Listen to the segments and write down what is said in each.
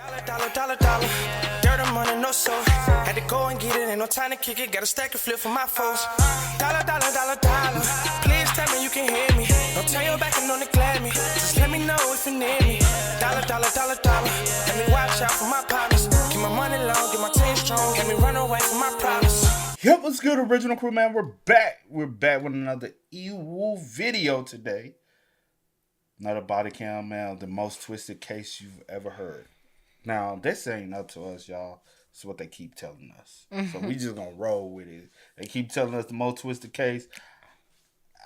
Dollar. Dirt and money, no soul. Had to go and get it, ain't no time to kick it. Got a stack and flip for my foes. Dollar. Please tell me you can hear me. Don't turn your back and don't neglect me. Just let me know if you need me. Dollar. Let me watch out for my partners. Keep my money long, get my team strong. Let me run away from my problems. Yep, what's good, original crew, man? We're back. We're back with another EWOO video today. Another body cam, man. The most twisted case you've ever heard. Now, this ain't up to us, y'all. It's what they keep telling us. So we just gonna roll with it. They keep telling us the most twisted case.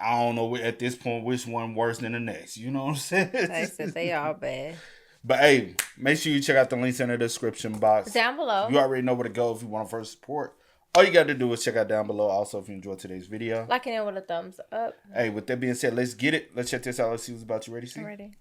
I don't know at this point which one worse than the next. You know what I'm saying? They said they all bad. But hey, make sure you check out the links in the description box. Down below. You already know where to go if you want to first support. All you got to do is check out down below. Also, if you enjoyed today's video. Liking it with a thumbs up. Hey, with that being said, let's get it. Let's check this out. Let's see what's about. You ready, C? Ready.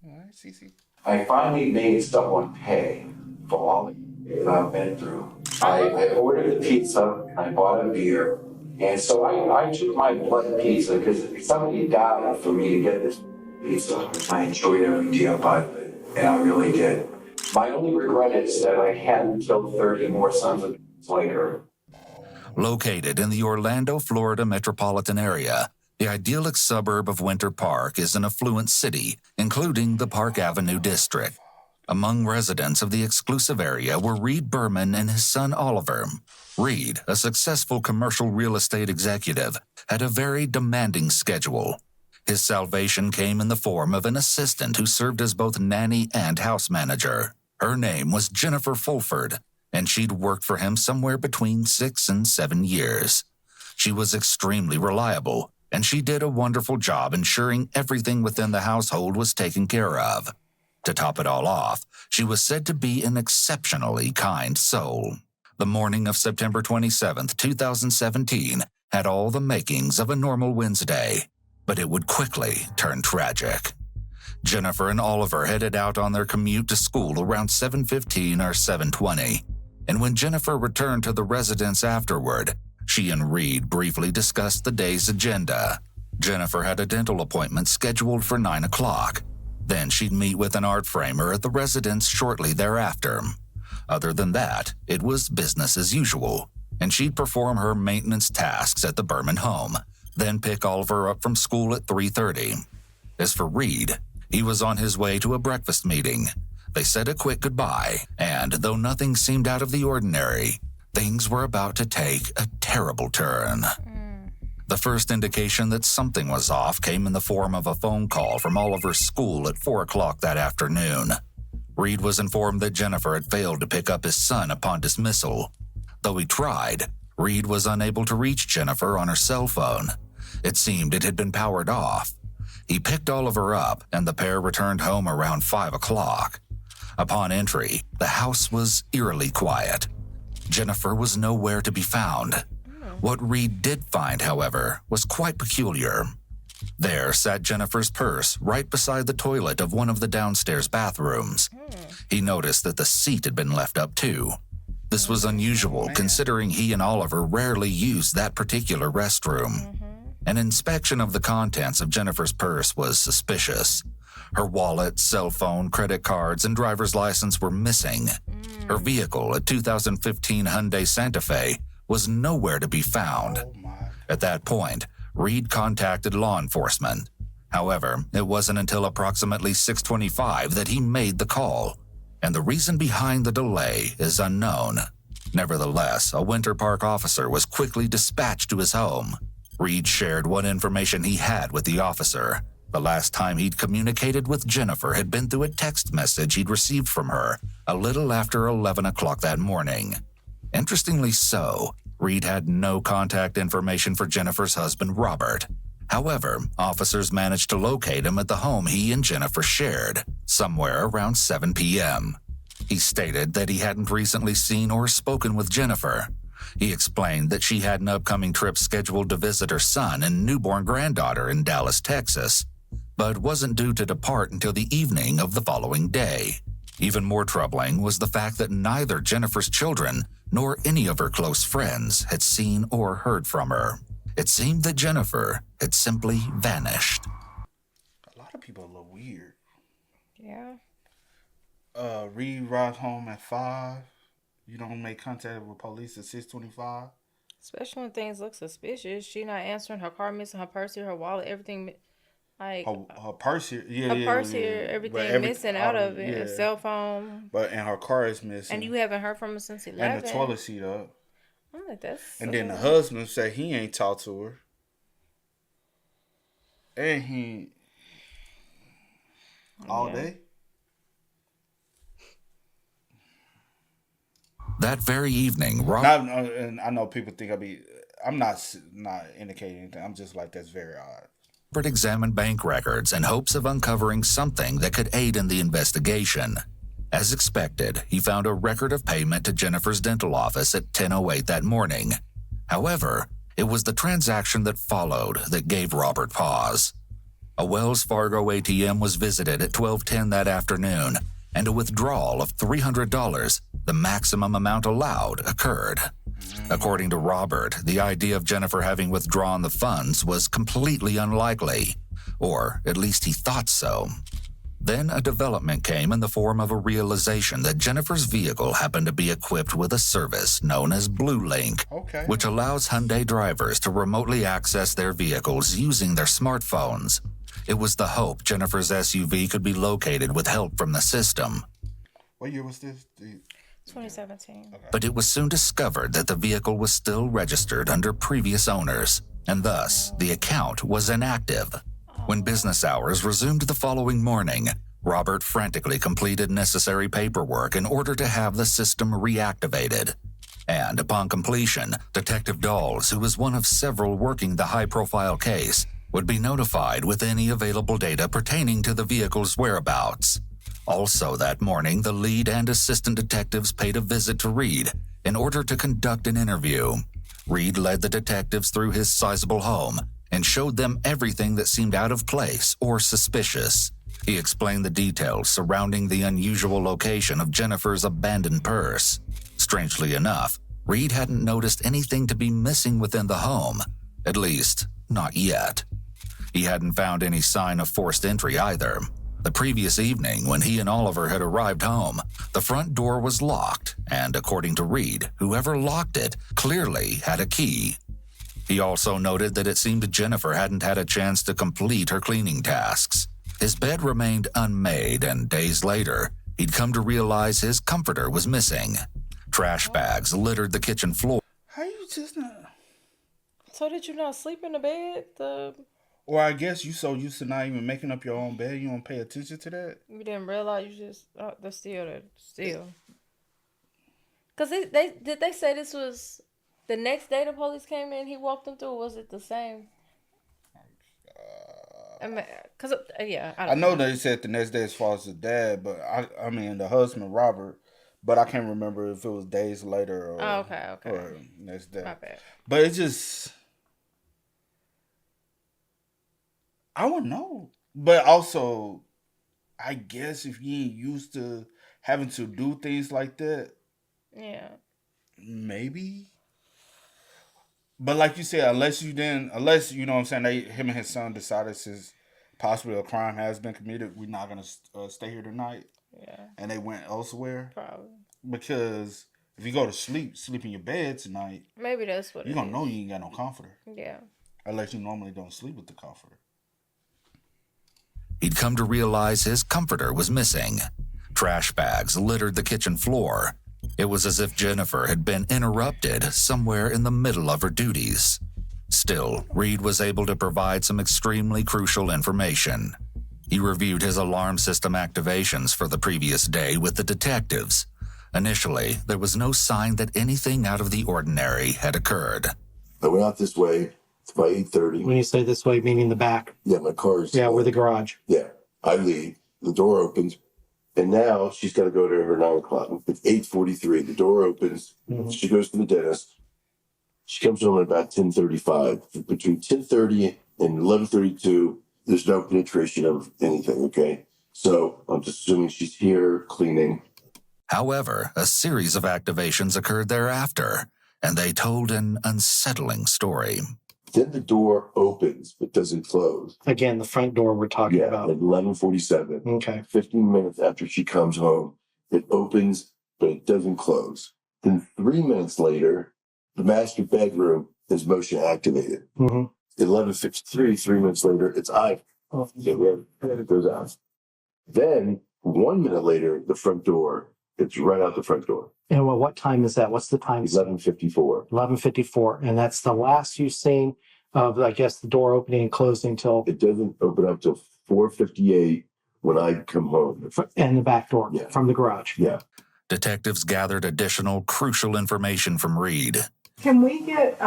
All right, CC. I finally made someone pay for all the things I've been through. I ordered a pizza, I bought a beer, and so I took my blood pizza because somebody died for me to get this pizza. I enjoyed every day about it, and I really did. My only regret is that I hadn't killed 30 more sons of bitches like her. Located in the Orlando, Florida metropolitan area, the idyllic suburb of Winter Park is an affluent city, including the Park Avenue district. Among residents of the exclusive area were Reed Berman and his son Oliver. Reed, a successful commercial real estate executive, had a very demanding schedule. His salvation came in the form of an assistant who served as both nanny and house manager. Her name was Jennifer Fulford, and she'd worked for him somewhere between 6 and 7 years. She was extremely reliable, and she did a wonderful job ensuring everything within the household was taken care of. To top it all off, she was said to be an exceptionally kind soul. The morning of September 27th, 2017, had all the makings of a normal Wednesday, but it would quickly turn tragic. Jennifer and Oliver headed out on their commute to school around 7:15 or 7:20, and when Jennifer returned to the residence afterward, she and Reed briefly discussed the day's agenda. Jennifer had a dental appointment scheduled for 9 o'clock. Then she'd meet with an art framer at the residence shortly thereafter. Other than that, it was business as usual, and she'd perform her maintenance tasks at the Berman home, then pick Oliver up from school at 3:30. As for Reed, he was on his way to a breakfast meeting. They said a quick goodbye, and though nothing seemed out of the ordinary, things were about to take a terrible turn. The first indication that something was off came in the form of a phone call from Oliver's school at 4 o'clock that afternoon. Reed was informed that Jennifer had failed to pick up his son upon dismissal. Though he tried, Reed was unable to reach Jennifer on her cell phone. It seemed it had been powered off. He picked Oliver up, and the pair returned home around 5 o'clock. Upon entry, the house was eerily quiet. Jennifer was nowhere to be found. What Reed did find, however, was quite peculiar. There sat Jennifer's purse right beside the toilet of one of the downstairs bathrooms. He noticed that the seat had been left up too. This was unusual considering he and Oliver rarely used that particular restroom. An inspection of the contents of Jennifer's purse was suspicious. Her wallet, cell phone, credit cards, and driver's license were missing. Her vehicle, a 2015 Hyundai Santa Fe, was nowhere to be found. At that point, Reed contacted law enforcement. However, it wasn't until approximately 6:25 that he made the call, and the reason behind the delay is unknown. Nevertheless, a Winter Park officer was quickly dispatched to his home. Reed shared what information he had with the officer. The last time he'd communicated with Jennifer had been through a text message he'd received from her a little after 11 o'clock that morning. Interestingly so, Reed had no contact information for Jennifer's husband, Robert. However, officers managed to locate him at the home he and Jennifer shared, somewhere around 7 p.m. He stated that he hadn't recently seen or spoken with Jennifer. He explained that she had an upcoming trip scheduled to visit her son and newborn granddaughter in Dallas, Texas, but wasn't due to depart until the evening of the following day. Even more troubling was the fact that neither Jennifer's children nor any of her close friends had seen or heard from her. It seemed that Jennifer had simply vanished. A lot of people are a little weird. Yeah. Reed arrived home at 5. You don't make contact with police at 6:25. Especially when things look suspicious. She not answering, her car missing, her purse here, her wallet, everything. Like Her purse here, yeah, her yeah, purse yeah. here, But everything missing out of it. yeah. A cell phone. But and her car is missing. And you haven't heard from her since 11. And the toilet seat up. I'm like, that's. And then the husband said he ain't talked to her. And he all day. That very evening, And I know people think I'm not indicating anything. I'm just like, that's very odd. Robert examined bank records in hopes of uncovering something that could aid in the investigation. As expected, he found a record of payment to Jennifer's dental office at 10:08 that morning. However, it was the transaction that followed that gave Robert pause. A Wells Fargo ATM was visited at 12:10 that afternoon, and a withdrawal of $300, the maximum amount allowed, occurred. According to Robert, the idea of Jennifer having withdrawn the funds was completely unlikely, or at least he thought so. Then a development came in the form of a realization that Jennifer's vehicle happened to be equipped with a service known as Blue Link, which allows Hyundai drivers to remotely access their vehicles using their smartphones. It was the hope Jennifer's SUV could be located with help from the system. What year was this? 2017. Okay. But it was soon discovered that the vehicle was still registered under previous owners, and thus the account was inactive. When business hours resumed the following morning, Robert frantically completed necessary paperwork in order to have the system reactivated. And upon completion, Detective Dawes, who was one of several working the high-profile case, would be notified with any available data pertaining to the vehicle's whereabouts. Also that morning, the lead and assistant detectives paid a visit to Reed in order to conduct an interview. Reed led the detectives through his sizable home and showed them everything that seemed out of place or suspicious. He explained the details surrounding the unusual location of Jennifer's abandoned purse. Strangely enough, Reed hadn't noticed anything to be missing within the home, at least, not yet. He hadn't found any sign of forced entry either. The previous evening, when he and Oliver had arrived home, the front door was locked, and according to Reed, whoever locked it clearly had a key. He also noted that it seemed Jennifer hadn't had a chance to complete her cleaning tasks. His bed remained unmade, and days later, he'd come to realize his comforter was missing. Trash bags littered the kitchen floor. How you just not? So did you not sleep in the bed? Or I guess you so used to not even making up your own bed, you don't pay attention to that? You didn't realize you just they're still. Cause did they say this was the next day the police came in? He walked them through. Or was it the same? I know they said the next day as far as the dad, but I mean the husband Robert, but I can't remember if it was days later or or next day. My bad. But it just, I wouldn't know. But also, I guess if you ain't used to having to do things like that, yeah, maybe. But like you said, unless you know what I'm saying, him and his son decided since possibly a crime has been committed, we're not gonna stay here tonight. Yeah. And they went elsewhere. Probably. Because if you go to sleep in your bed tonight, maybe that's what you're gonna know you ain't got no comforter. Yeah. Unless you normally don't sleep with the comforter. He'd come to realize his comforter was missing. Trash bags littered the kitchen floor. It was as if Jennifer had been interrupted somewhere in the middle of her duties. Still, Reed was able to provide some extremely crucial information. He reviewed his alarm system activations for the previous day with the detectives. Initially, there was no sign that anything out of the ordinary had occurred. I went out this way. It's by 8:30. When you say this way, meaning the back? Yeah, my car's... Yeah, where the garage. Yeah. I leave. The door opens. And now she's got to go to her 9 o'clock. It's 8:43. The door opens. Mm-hmm. She goes to the dentist. She comes home at about 10:35. Between 10:30 and 11:32, there's no penetration of anything, okay? So I'm just assuming she's here cleaning. However, a series of activations occurred thereafter, and they told an unsettling story. Then the door opens, but doesn't close. Again, the front door we're talking about. At 11:47. Okay. 15 minutes after she comes home, It opens, but it doesn't close. Then 3 minutes later, the master bedroom is motion activated. 11:53, 3 minutes later, it's idle. It goes out. Then 1 minute later, the front door, it's right out the front door. And what time is that? What's the time? 11:54. 11:54. And that's the last you've seen of, I guess, the door opening and closing till. It doesn't open up till 4:58 when I come home. And the back door Yeah. from the garage. Yeah. Detectives gathered additional crucial information from Reed. Can we get,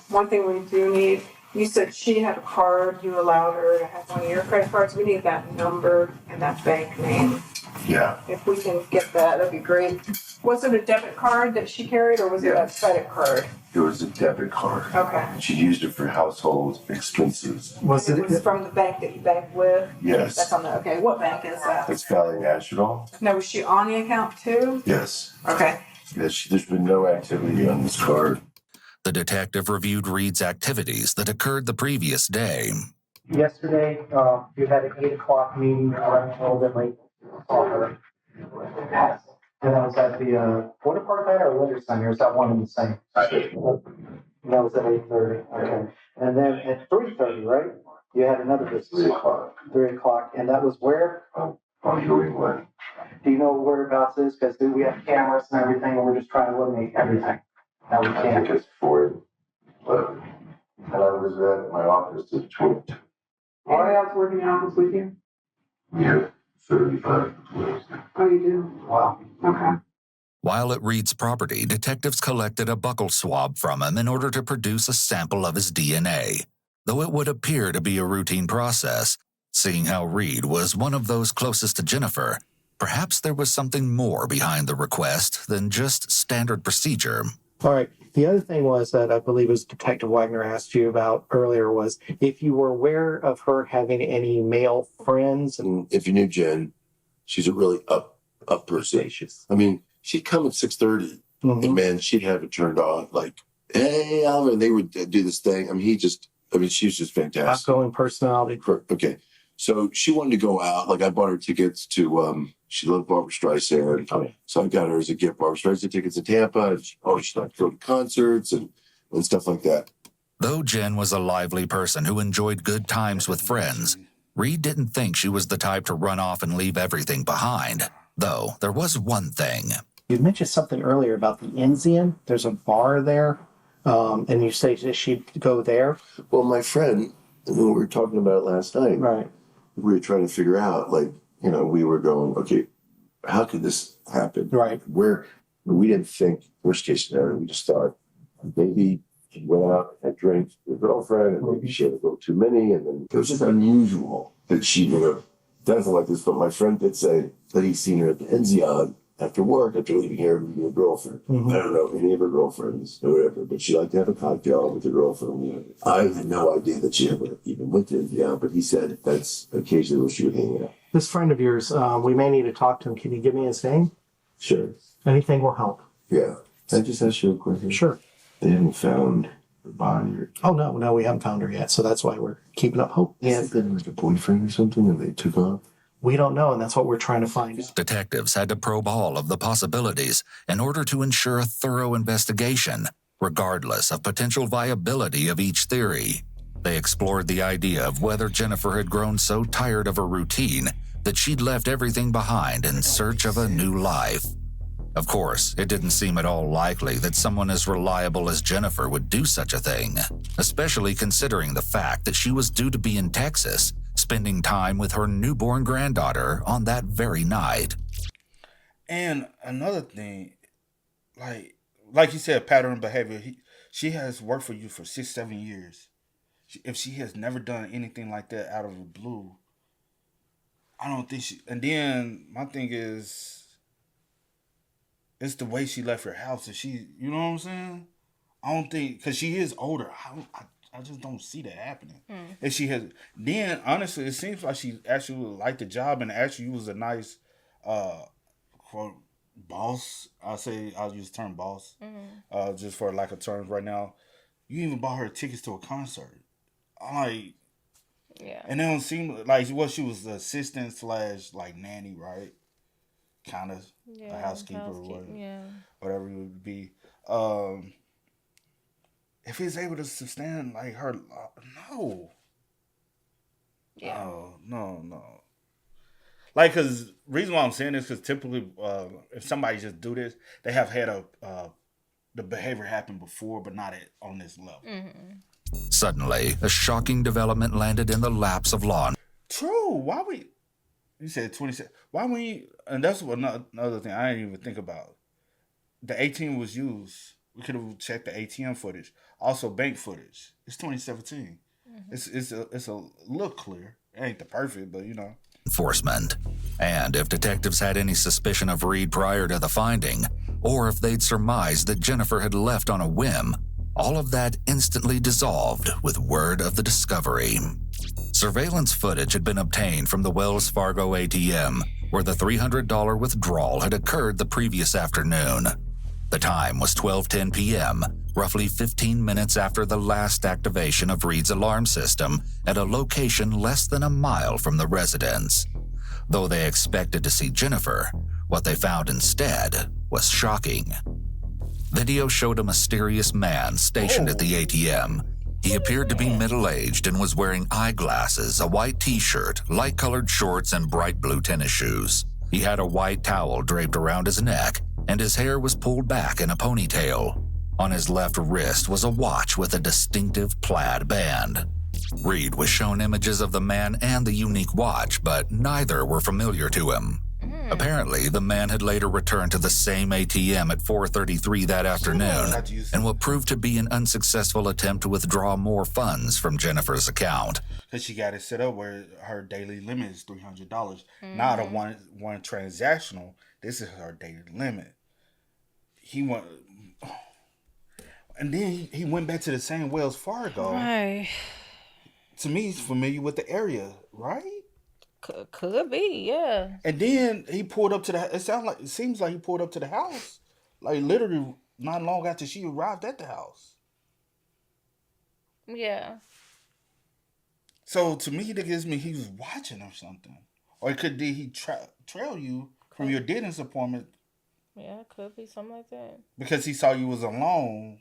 one thing we do need, you said she had a card, you allowed her to have one of your credit cards, we need that number and that bank name. Yeah. If we can get that, that'd be great. Was it a debit card that she carried, or was it a credit card? It was a debit card. Okay. She used it for household expenses. Was It was from the bank that you banked with? Yes. That's on the, okay, what bank is that? It's Valley National. Now, was she on the account too? Yes. Okay. Yes. There's been no activity on this card. The detective reviewed Reed's activities that occurred the previous day. Yesterday, you had an 8 o'clock meeting. I ran a little bit late. And that was at the water park night or winter center? Is that one and the same? That was at 8:30. Okay. And then at 3:30, right? You had another business. 3 o'clock. 3 o'clock. And that was where? On New England. Do you know whereabouts is? Because we have cameras and everything, and we're just trying to eliminate everything. Now we I can't. think it's 4:11. And I was at my office at 22. Anybody else working in office with you? Yeah. 35 employees. Oh, you do? Wow. Okay. While at Reed's property, detectives collected a buccal swab from him in order to produce a sample of his DNA. Though it would appear to be a routine process, seeing how Reed was one of those closest to Jennifer, perhaps there was something more behind the request than just standard procedure. All right. The other thing was that I believe as Detective Wagner asked you about earlier was if you were aware of her having any male friends. And if you knew Jen, she's a really up person. I mean, she'd come at 6:30 and man, she'd have it turned on like, hey, Alvin, and they would do this thing. I mean, she was just fantastic. Outgoing personality. Okay. So she wanted to go out. Like I bought her tickets to, she loved Barbara Streisand. Oh, yeah. So I got her as a gift, Barbara Streisand tickets to Tampa. And she'd like to go to concerts and stuff like that. Though Jen was a lively person who enjoyed good times with friends, Reed didn't think she was the type to run off and leave everything behind. Though there was one thing. You mentioned something earlier about the Enzian. There's a bar there. And you say that she'd go there. Well, my friend, when we were talking about it last night, Right. we were trying to figure out, like, we were going, okay, how could this happen? Right. We didn't think worst case scenario. We just thought maybe she went out, had drinks with her girlfriend, and maybe she had a little too many. And then it was just unusual that she would have done something like this. But my friend did say that he's seen her at the Enzion after work, after leaving here with her girlfriend. I don't know any of her girlfriends or whatever, but she liked to have a cocktail with her girlfriend. I had no idea that she ever even went to Enzion, but he said that's occasionally where she would hang out. This friend of yours, we may need to talk to him. Can you give me his name? Sure. Anything will help. Yeah. Can I just ask you a question? Sure. They haven't found her body or... Oh, no, we haven't found her yet. So that's why we're keeping up hope. Yeah. Is there like a boyfriend or something and they took off? We don't know, and that's what we're trying to find out. Detectives had to probe all of the possibilities in order to ensure a thorough investigation, regardless of potential viability of each theory. They explored the idea of whether Jennifer had grown so tired of her routine that she'd left everything behind in search of a new life. Of course, it didn't seem at all likely that someone as reliable as Jennifer would do such a thing, especially considering the fact that she was due to be in Texas, spending time with her newborn granddaughter on that very night. And another thing, like you said, pattern behavior. She has worked for you for 6-7 years. If she has never done anything like that out of the blue, I don't think she. And then my thing is, it's the way she left her house. If she, you know what I'm saying? I don't think, because she is older. I just don't see that happening. If she has, then honestly, it seems like she actually liked the job and actually was a nice, quote, boss. I'll use the term boss, just for lack of terms right now. You even bought her tickets to a concert. I'm like, Yeah. and it don't seem like she was the assistant / like nanny, right? kind of a housekeeper or whatever it would be. If he's able to sustain like her, no. Yeah. No. Like, cause reason why I'm saying this, cause typically, if somebody just do this, they have had the behavior happen before, but not on this level. Suddenly, a shocking development landed in the laps of law. True. You said 27. Why we? And that's another thing I didn't even think about. The ATM was used. We could have checked the ATM footage. Also, bank footage. It's 2017. It's a look clear. It ain't the perfect, but Enforcement. And if detectives had any suspicion of Reed prior to the finding, or if they'd surmised that Jennifer had left on a whim, all of that instantly dissolved with word of the discovery. Surveillance footage had been obtained from the Wells Fargo ATM, where the $300 withdrawal had occurred the previous afternoon. The time was 12:10 p.m., roughly 15 minutes after the last activation of Reed's alarm system at a location less than a mile from the residence. Though they expected to see Jennifer, what they found instead was shocking. Video showed a mysterious man stationed at the ATM. He appeared to be middle-aged and was wearing eyeglasses, a white t-shirt, light-colored shorts, and bright blue tennis shoes. He had a white towel draped around his neck, and his hair was pulled back in a ponytail. On his left wrist was a watch with a distinctive plaid band. Reed was shown images of the man and the unique watch, but neither were familiar to him. Apparently, the man had later returned to the same ATM at 4:33 that afternoon in what proved to be an unsuccessful attempt to withdraw more funds from Jennifer's account. Because she got it set up where her daily limit is $300. Not a one transactional. This is her daily limit. He went, and then he went back to the same Wells Fargo. Right. To me, he's familiar with the area, right? Could be, yeah. And then he pulled up to the. It seems like he pulled up to the house, like literally not long after she arrived at the house. Yeah. So to me, that gives me he was watching or something, or did he trail you from your dentist appointment? Yeah, it could be something like that. Because he saw you was alone,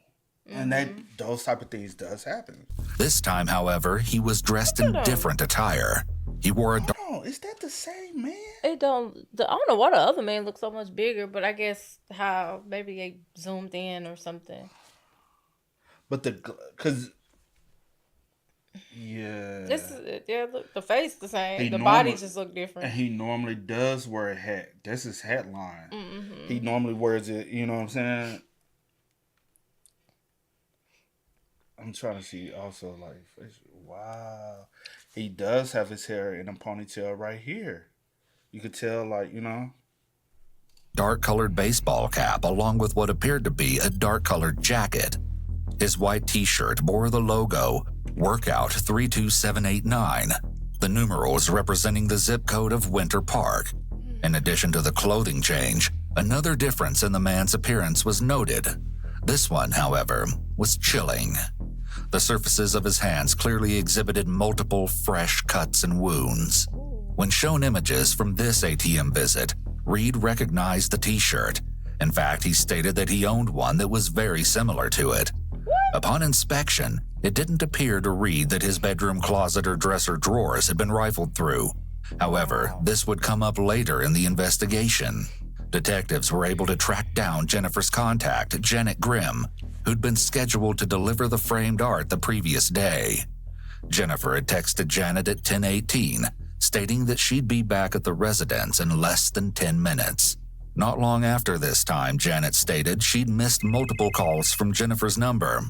and those type of things does happen. This time, however, he was dressed in different attire. He wore a is that the same man? I don't know why the other man looks so much bigger, but I guess how maybe they zoomed in or something. But because Look, the face the same. The body just look different. And he normally does wear a hat. That's his hat line. He normally wears it. You know what I'm saying? I'm trying to see also like, wow, he does have his hair in a ponytail right here. You could tell, like, dark-colored baseball cap along with what appeared to be a dark-colored jacket. His white t-shirt bore the logo Workout 32789, the numerals representing the zip code of Winter Park. In addition to the clothing change, another difference in the man's appearance was noted. This one, however, was chilling. The surfaces of his hands clearly exhibited multiple fresh cuts and wounds. When shown images from this ATM visit, Reed recognized the t-shirt. In fact, he stated that he owned one that was very similar to it. Upon inspection, it didn't appear to Reed that his bedroom closet or dresser drawers had been rifled through. However, this would come up later in the investigation. Detectives were able to track down Jennifer's contact, Janet Grimm, who'd been scheduled to deliver the framed art the previous day. Jennifer had texted Janet at 10:18, stating that she'd be back at the residence in less than 10 minutes. Not long after this time, Janet stated she'd missed multiple calls from Jennifer's number.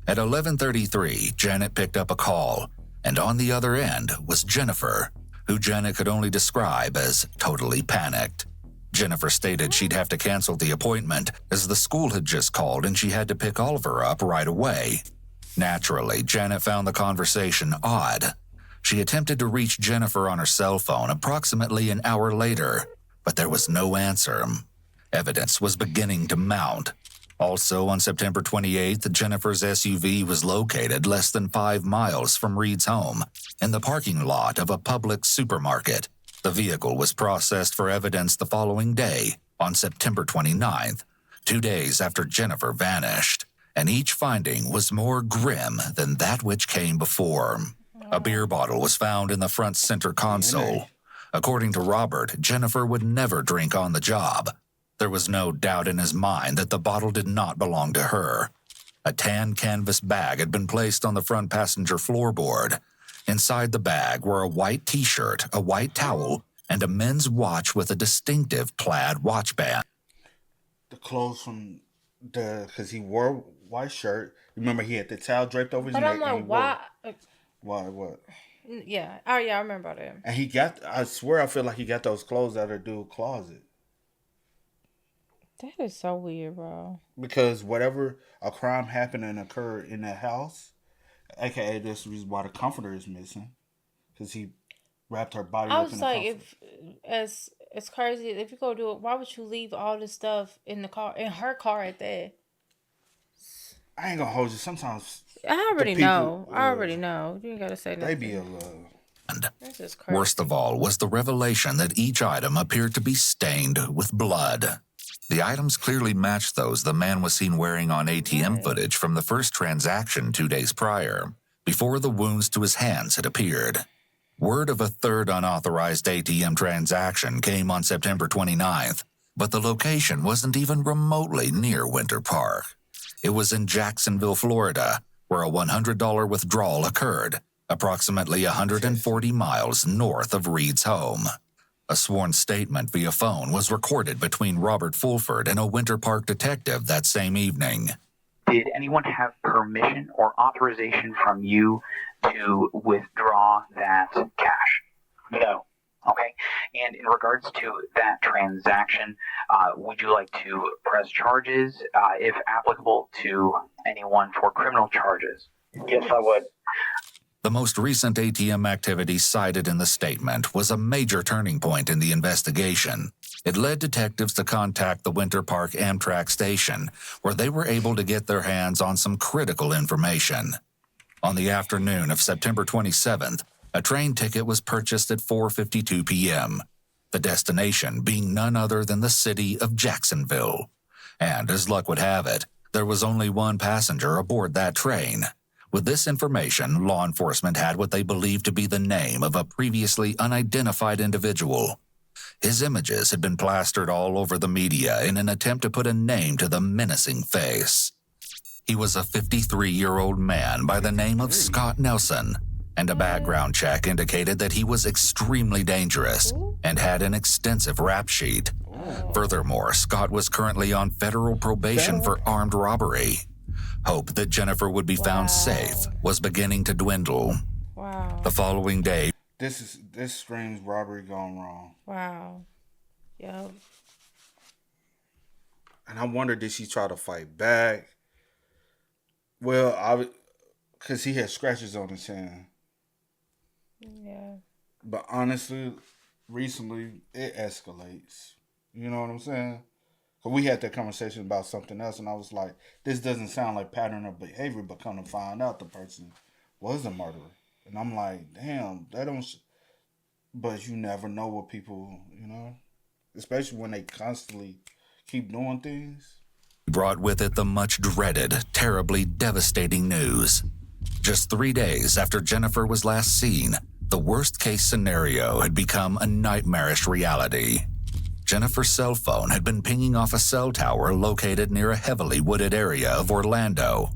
At 11:33, Janet picked up a call, and on the other end was Jennifer, who Janet could only describe as totally panicked. Jennifer stated she'd have to cancel the appointment as the school had just called and she had to pick Oliver up right away. Naturally, Janet found the conversation odd. She attempted to reach Jennifer on her cell phone approximately an hour later, but there was no answer. Evidence was beginning to mount. Also, on September 28th, Jennifer's SUV was located less than 5 miles from Reed's home in the parking lot of a public supermarket. The vehicle was processed for evidence the following day, on September 29th, 2 days after Jennifer vanished, and each finding was more grim than that which came before. A beer bottle was found in the front center console. According to Robert, Jennifer would never drink on the job. There was no doubt in his mind that the bottle did not belong to her. A tan canvas bag had been placed on the front passenger floorboard. Inside the bag were a white t-shirt, a white towel, and a men's watch with a distinctive plaid watch band. The clothes from because he wore a white shirt. Remember, he had the towel draped over his But neck. I'm like, why? What? Yeah. Oh, yeah, I remember that. And he got, I swear, I feel like he got those clothes out of the dude's closet. That is so weird, bro. Because whatever a crime happened and occurred in that house, aka this is the reason why the comforter is missing, because he wrapped her body I up in was the like, comforter. it's crazy. If you go do it, why would you leave all this stuff in the car, in her car at that? I ain't gonna hold you. Sometimes I already people, know. I already know. You ain't gotta say they nothing. be a little. That's just crazy. Worst of all was the revelation that each item appeared to be stained with blood. The items clearly matched those the man was seen wearing on ATM footage from the first transaction 2 days prior, before the wounds to his hands had appeared. Word of a third unauthorized ATM transaction came on September 29th, but the location wasn't even remotely near Winter Park. It was in Jacksonville, Florida, where a $100 withdrawal occurred, approximately 140 miles north of Reed's home. A sworn statement via phone was recorded between Robert Fulford and a Winter Park detective that same evening. Did anyone have permission or authorization from you to withdraw that cash? No. Okay. And in regards to that transaction, would you like to press charges, if applicable, to anyone for criminal charges? Yes, I would. The most recent ATM activity cited in the statement was a major turning point in the investigation. It led detectives to contact the Winter Park Amtrak station, where they were able to get their hands on some critical information. On the afternoon of September 27th, a train ticket was purchased at 4:52 p.m., the destination being none other than the city of Jacksonville. And as luck would have it, there was only one passenger aboard that train. With this information, law enforcement had what they believed to be the name of a previously unidentified individual. His images had been plastered all over the media in an attempt to put a name to the menacing face. He was a 53-year-old man by the name of Scott Nelson, and a background check indicated that he was extremely dangerous and had an extensive rap sheet. Furthermore, Scott was currently on federal probation for armed robbery. Hope that Jennifer would be found safe was beginning to dwindle. Wow. The following day, This screams robbery gone wrong. Wow. Yep. And I wonder, did she try to fight back? Well, because he had scratches on his hand. Yeah. But honestly, recently, it escalates. You know what I'm saying? Because we had that conversation about something else, and I was like, this doesn't sound like pattern of behavior, but come to find out the person was a murderer. And I'm like, damn, that don't... But you never know what people, you know? Especially when they constantly keep doing things. brought with it the much dreaded, terribly devastating news. Just 3 days after Jennifer was last seen, the worst-case scenario had become a nightmarish reality. Jennifer's cell phone had been pinging off a cell tower located near a heavily wooded area of Orlando.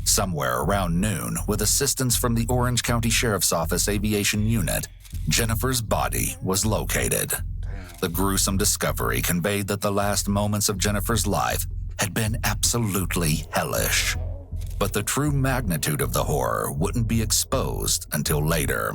Somewhere around noon, with assistance from the Orange County Sheriff's Office Aviation Unit, Jennifer's body was located. The gruesome discovery conveyed that the last moments of Jennifer's life had been absolutely hellish. But the true magnitude of the horror wouldn't be exposed until later.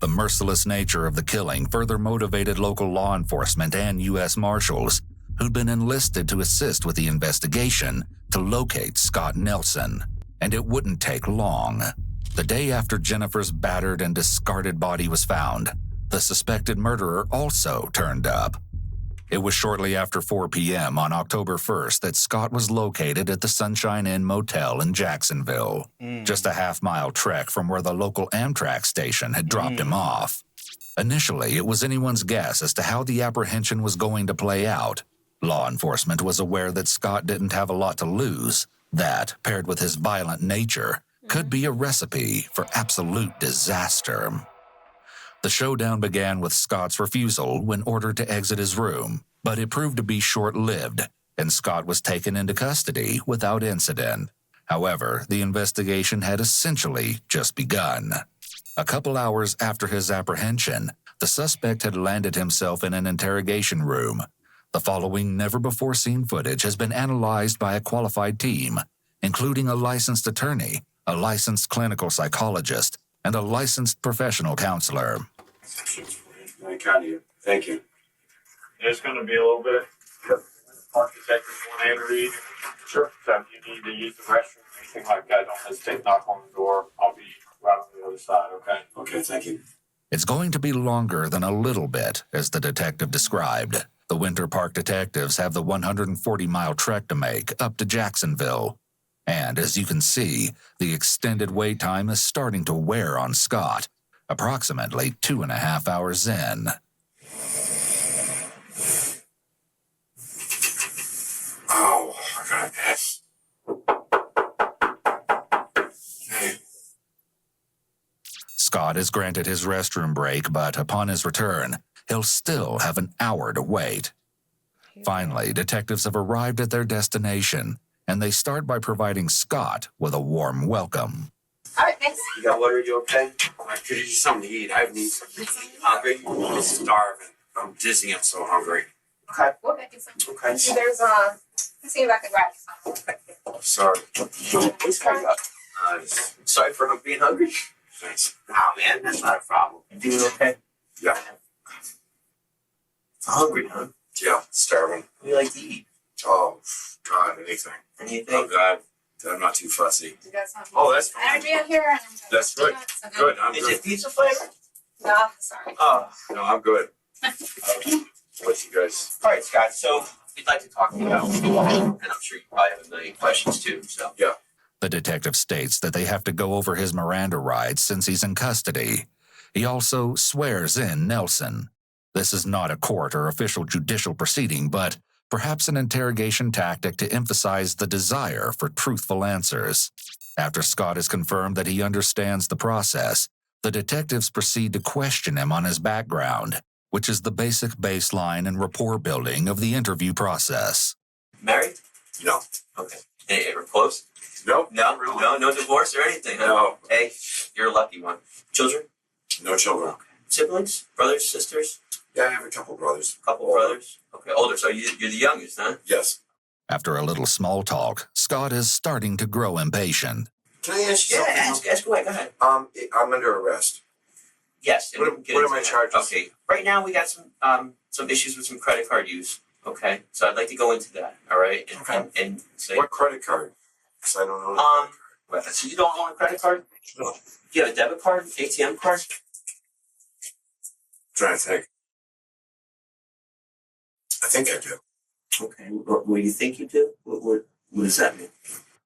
The merciless nature of the killing further motivated local law enforcement and U.S. Marshals, who'd been enlisted to assist with the investigation, to locate Scott Nelson. And it wouldn't take long. The day after Jennifer's battered and discarded body was found, the suspected murderer also turned up. It was shortly after 4 p.m. on October 1st that Scott was located at the Sunshine Inn Motel in Jacksonville, just a half-mile trek from where the local Amtrak station had dropped him off. Initially, it was anyone's guess as to how the apprehension was going to play out. Law enforcement was aware that Scott didn't have a lot to lose. That, paired with his violent nature, could be a recipe for absolute disaster. The showdown began with Scott's refusal when ordered to exit his room, but it proved to be short-lived, and Scott was taken into custody without incident. However, the investigation had essentially just begun. A couple hours after his apprehension, the suspect had landed himself in an interrogation room. The following never-before-seen footage has been analyzed by a qualified team, including a licensed attorney, a licensed clinical psychologist, and a licensed professional counselor. Very kind of you. Thank you. There's going to be a little bit of architect want to read. Sure. So if you need to use the restroom or anything like that, don't hesitate, knock on the door. I'll be right on the other side, okay? Okay, thank you. It's going to be longer than a little bit, as the detective described. The Winter Park detectives have the 140-mile trek to make up to Jacksonville. And as you can see, the extended wait time is starting to wear on Scott, approximately 2.5 hours in. Oh, I got this. Hey. Scott is granted his restroom break, but upon his return, he'll still have an hour to wait. Finally, detectives have arrived at their destination, and they start by providing Scott with a warm welcome. All right, thanks. You got water? You okay? I could use something to eat. I need something. Hungry? I'm starving. I'm dizzy. I'm so hungry. Okay. We'll get you some. Okay. There's let's see if I can grab you some. Sorry. What's coming up? Sorry for being hungry. Thanks. Nah, man, that's not a problem. You doing okay? Yeah. Hungry, huh? Yeah, starving. What do you like to eat? Oh, God, anything. Anything? Oh, God. I'm not too fussy. You got something? Oh, that's fine. Energy up here. That's good. Good. I'm good. Is it pizza flavor? No, sorry. Oh, no, I'm good. What you guys? All right, Scott. So we'd like to talk to you about, and I'm sure you probably have a million questions too. So yeah. The detective states that they have to go over his Miranda rights since he's in custody. He also swears in Nelson. This is not a court or official judicial proceeding, but perhaps an interrogation tactic to emphasize the desire for truthful answers. After Scott has confirmed that he understands the process, the detectives proceed to question him on his background, which is the basic baseline and rapport building of the interview process. Married? No. Okay. Hey, we're close? Nope. No? Really. No divorce or anything, huh? No. Hey, you're a lucky one. Children? No children. Okay. Siblings? Brothers? Sisters? Yeah, I have a couple brothers. Couple brothers? Okay, older. So you're the youngest, huh? Yes. After a little small talk, Scott is starting to grow impatient. Can I ask you something? Yeah, ask away. Go ahead. I'm under arrest. Yes. What are my charges? Okay. Right now we got some issues with some credit card use. Okay. So I'd like to go into that. All right. And say what credit card? Because I don't know. Well, so you don't own a credit card? No. Do you have a debit card? ATM card? Trying to think. I think I do. Okay. What do you think you do? What does that mean?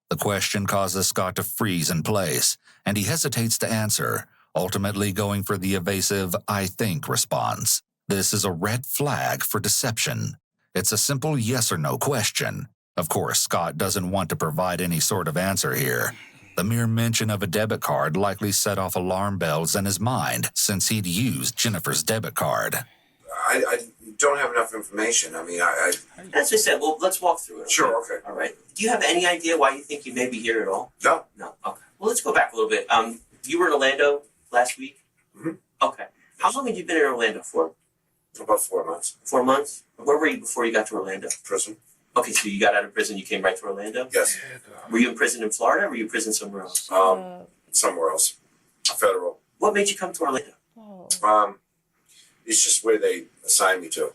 The question causes Scott to freeze in place, and he hesitates to answer, ultimately going for the evasive "I think" response. This is a red flag for deception. It's a simple yes or no question. Of course, Scott doesn't want to provide any sort of answer here. The mere mention of a debit card likely set off alarm bells in his mind since he'd used Jennifer's debit card. I don't have enough information. I mean, As I said, well, let's walk through it. Sure, okay. All right. Do you have any idea why you think you may be here at all? No. No. Okay. Well, let's go back a little bit. You were in Orlando last week? Mm-hmm. Okay. How long had you been in Orlando for? About 4 months. 4 months? Where were you before you got to Orlando? Prison. Okay, so you got out of prison, you came right to Orlando? Yes. Were you in prison in Florida or were you in prison somewhere else? Somewhere else. Federal. What made you come to Orlando? It's just where they assigned me to.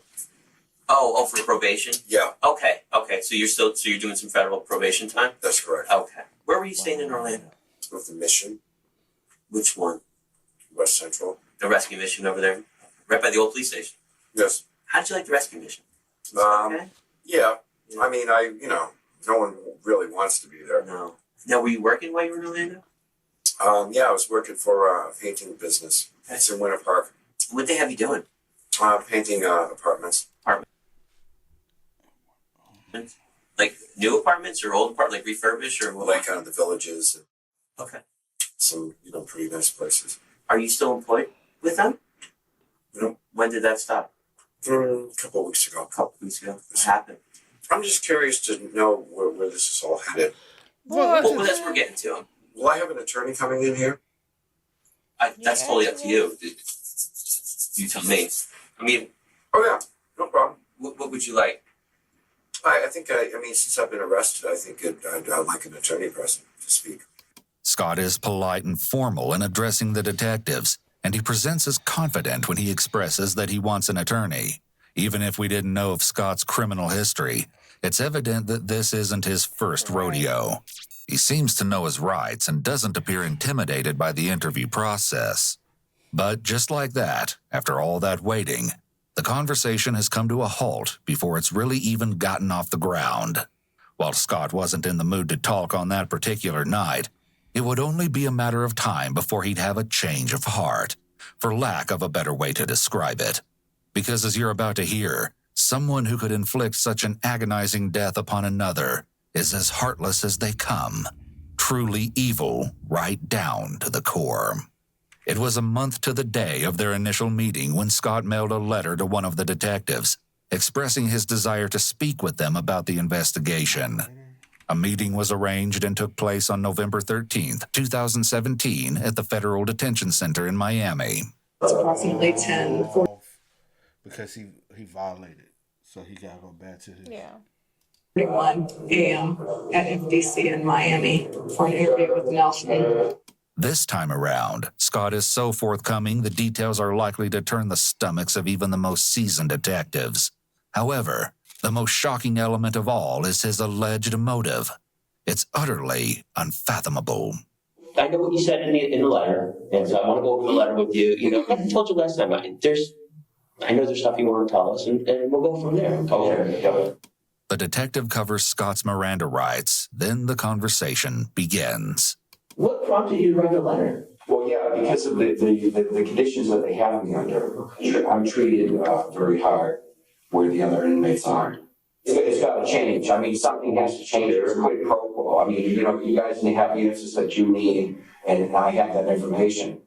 Oh, for probation? Yeah. Okay. So you're doing some federal probation time? That's correct. Okay. Where were you staying in Orlando? With the mission. Which one? West Central. The rescue mission over there? Right by the old police station? Yes. How did you like the rescue mission? Okay. Yeah. I mean, no one really wants to be there. No. Now, were you working while you were in Orlando? Yeah, I was working for a painting business. Okay. It's in Winter Park. What they have you doing? Painting apartments. Like new apartments or old apartments, like refurbished or what? Like the villages. Okay. Some, pretty nice places. Are you still employed with them? No. When did that stop? A couple of weeks ago. What happened? I'm just curious to know where this is all headed. Well, that's what we're getting to. Will I have an attorney coming in here? That's totally up to you. You tell me. I mean, oh yeah, no problem. What would you like? I think since I've been arrested, I think I'd like an attorney present to speak. Scott is polite and formal in addressing the detectives, and he presents as confident when he expresses that he wants an attorney. Even if we didn't know of Scott's criminal history, it's evident that this isn't his first rodeo. He seems to know his rights and doesn't appear intimidated by the interview process. But just like that, after all that waiting, the conversation has come to a halt before it's really even gotten off the ground. While Scott wasn't in the mood to talk on that particular night, it would only be a matter of time before he'd have a change of heart, for lack of a better way to describe it. Because as you're about to hear, someone who could inflict such an agonizing death upon another is as heartless as they come, truly evil right down to the core. It was a month to the day of their initial meeting when Scott mailed a letter to one of the detectives, expressing his desire to speak with them about the investigation. A meeting was arranged and took place on November 13th, 2017 at the Federal Detention Center in Miami. It's approximately 10. Because he violated, so he got to go back to his... 41 a.m. at FDC in Miami for an interview with Nelson. This time around, Scott is so forthcoming the details are likely to turn the stomachs of even the most seasoned detectives. However, the most shocking element of all is his alleged motive. It's utterly unfathomable. I know what you said in the letter, and so I want to go over the letter with you. Like I told you last time, I know there's stuff you want to tell us, and we'll go from there. Okay. The detective covers Scott's Miranda rights, then the conversation begins. What prompted you to write the letter? Well, yeah, because of the conditions that they have me under. I'm treated very hard where the other inmates aren't. It's got to change. I mean, something has to change. There's a quid pro quo. I mean, you guys need to have the answers that you need, and I have that information.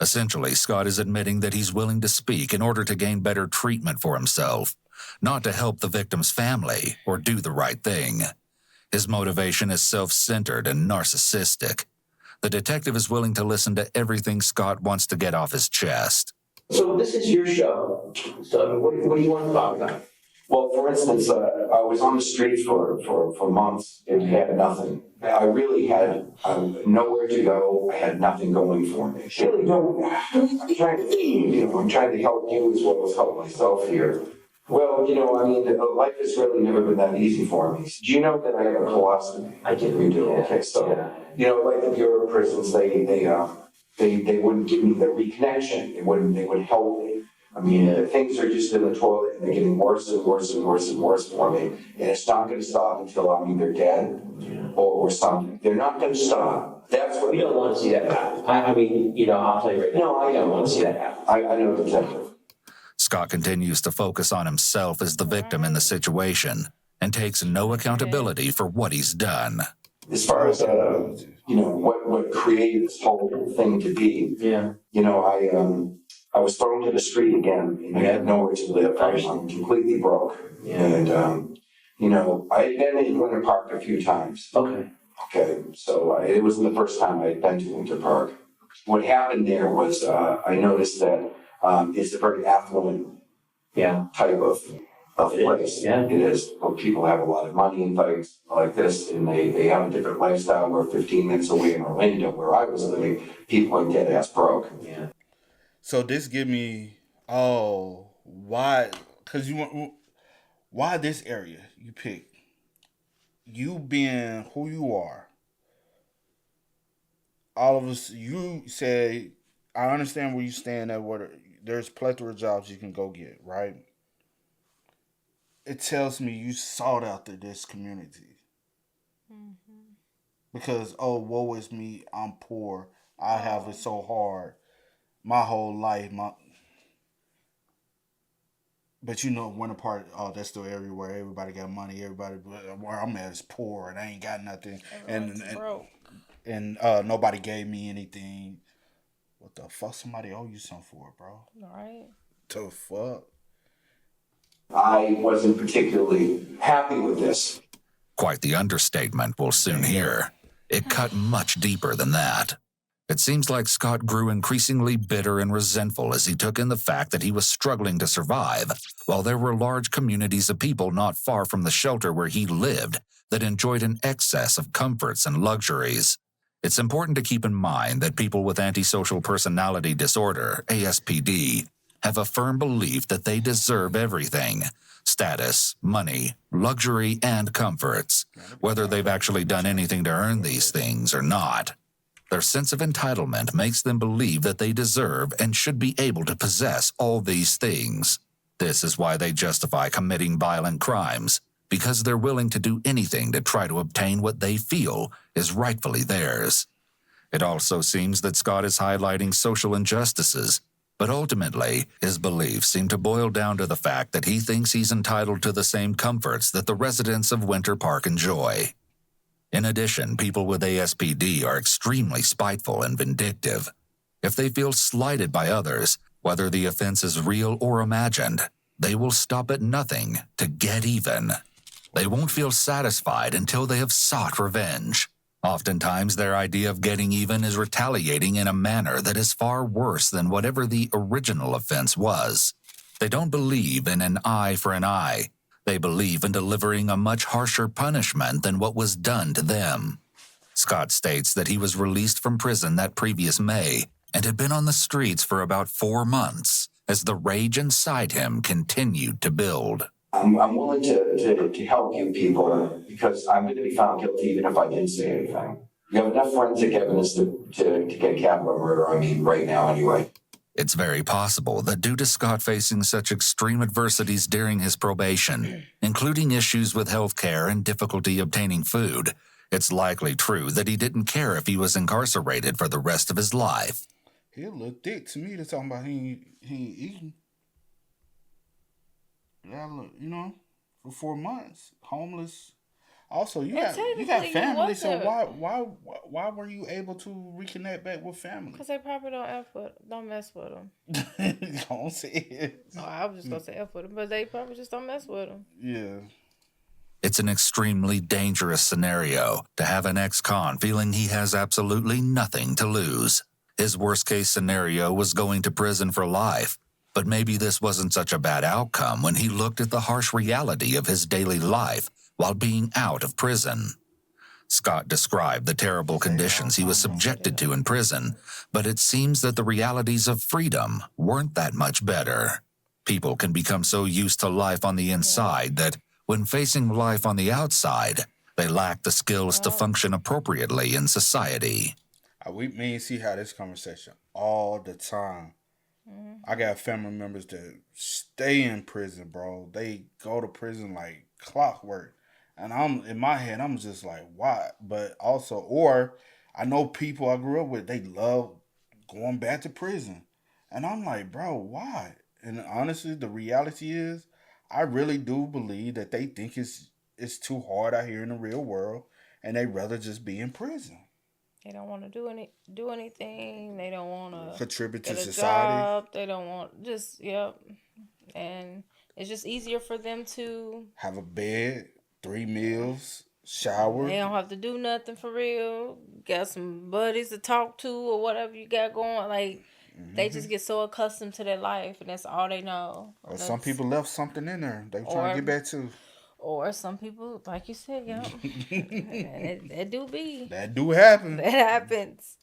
Essentially, Scott is admitting that he's willing to speak in order to gain better treatment for himself, not to help the victim's family or do the right thing. His motivation is self-centered and narcissistic. The detective is willing to listen to everything Scott wants to get off his chest. So this is your show. So what do you want to talk about? Well, for instance, I was on the street for months and had nothing. I really had nowhere to go. I had nothing going for me. I'm trying to help you as well as help myself here. Well, life has really never been that easy for me. Do you know that I have a colostomy? I did. You do? Okay, so, like the Bureau of Prisons, they wouldn't give me the reconnection. They would help me. I mean, things are just in the toilet and they're getting worse and worse and worse and worse for me. And it's not going to stop until I'm either dead or something. They're not going to stop. That's what we don't want to see that happen. I'll tell you right now. No, I don't want to see that happen. I know, Detective. Scott continues to focus on himself as the victim in the situation and takes no accountability for what he's done. As far as, what created this whole thing to be, I was thrown to the street again, and I had nowhere to live. I'm completely broke. Yeah. And, I had been in Winter Park a few times. Okay, so it wasn't the first time I had been to Winter Park. What happened there was I noticed that it's a very affluent type of place. Yeah. It is. People have a lot of money and things like this, and they have a different lifestyle. Where 15 minutes away in Orlando, where I was living, people are dead ass broke. Yeah. So this give me, why? Because why this area you pick? You being who you are. All of us, you say, I understand where you stand at. There's plethora of jobs you can go get, right? It tells me you sought after this community. Mm-hmm. Because, woe is me, I'm poor. I have it so hard. My whole life, But you know, Winter Park, that's the area where everybody got money. Everybody where I'm at is poor and I ain't got nothing. Everyone's broke. And nobody gave me anything. What the fuck? Somebody owe you something for it, bro. Right. The fuck? I wasn't particularly happy with this. Quite the understatement we'll soon hear. It cut much deeper than that. It seems like Scott grew increasingly bitter and resentful as he took in the fact that he was struggling to survive, while there were large communities of people not far from the shelter where he lived that enjoyed an excess of comforts and luxuries. It's important to keep in mind that people with antisocial personality disorder, ASPD, have a firm belief that they deserve everything: status, money, luxury, and comforts, whether they've actually done anything to earn these things or not. Their sense of entitlement makes them believe that they deserve and should be able to possess all these things. This is why they justify committing violent crimes, because they're willing to do anything to try to obtain what they feel is rightfully theirs. It also seems that Scott is highlighting social injustices, but ultimately, his beliefs seem to boil down to the fact that he thinks he's entitled to the same comforts that the residents of Winter Park enjoy. In addition, people with ASPD are extremely spiteful and vindictive. If they feel slighted by others, whether the offense is real or imagined, they will stop at nothing to get even. They won't feel satisfied until they have sought revenge. Oftentimes, their idea of getting even is retaliating in a manner that is far worse than whatever the original offense was. They don't believe in an eye for an eye. They believe in delivering a much harsher punishment than what was done to them. Scott states that he was released from prison that previous May and had been on the streets for about 4 months as the rage inside him continued to build. I'm willing to help you people because I'm going to be found guilty even if I didn't say anything. You have enough forensic evidence to get capital murder on me right now anyway. It's very possible that due to Scott facing such extreme adversities during his probation, including issues with health care and difficulty obtaining food, it's likely true that he didn't care if he was incarcerated for the rest of his life. He a little thick to me to talking about he ain't eating. Yeah, look, for 4 months, homeless. Also, you got family, so why were you able to reconnect back with family? Because they probably don't mess with them. Don't say it. Oh, I was just gonna say F with them, but they probably just don't mess with them. Yeah. It's an extremely dangerous scenario to have an ex-con feeling he has absolutely nothing to lose. His worst-case scenario was going to prison for life, but maybe this wasn't such a bad outcome when he looked at the harsh reality of his daily life while being out of prison. Scott described the terrible conditions he was subjected to in prison, but it seems that the realities of freedom weren't that much better. People can become so used to life on the inside that, when facing life on the outside, they lack the skills to function appropriately in society. We see how this conversation all the time. I got family members that stay in prison, bro. They go to prison like clockwork. And in my head, I'm just like, why? But also, or I know people I grew up with, they love going back to prison. And I'm like, bro, why? And honestly, the reality is, I really do believe that they think it's too hard out here in the real world, and they rather just be in prison. They don't want to do anything. They don't want to contribute to get a society. Job. They don't want and it's just easier for them to have a bed, 3 meals, shower. They don't have to do nothing for real. Got some buddies to talk to or whatever you got going. Like, they just get so accustomed to their life, and that's all they know. Or some people left something in there they trying to get back to. Or some people, like you said, that do be. That do happen. That happens.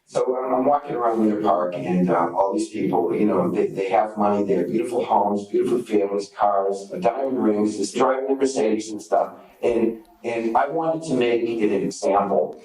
So I'm walking around Winter Park, and all these people, they have money, they have beautiful homes, beautiful families, cars, diamond rings, just driving their Mercedes and stuff. And I wanted to make it an example.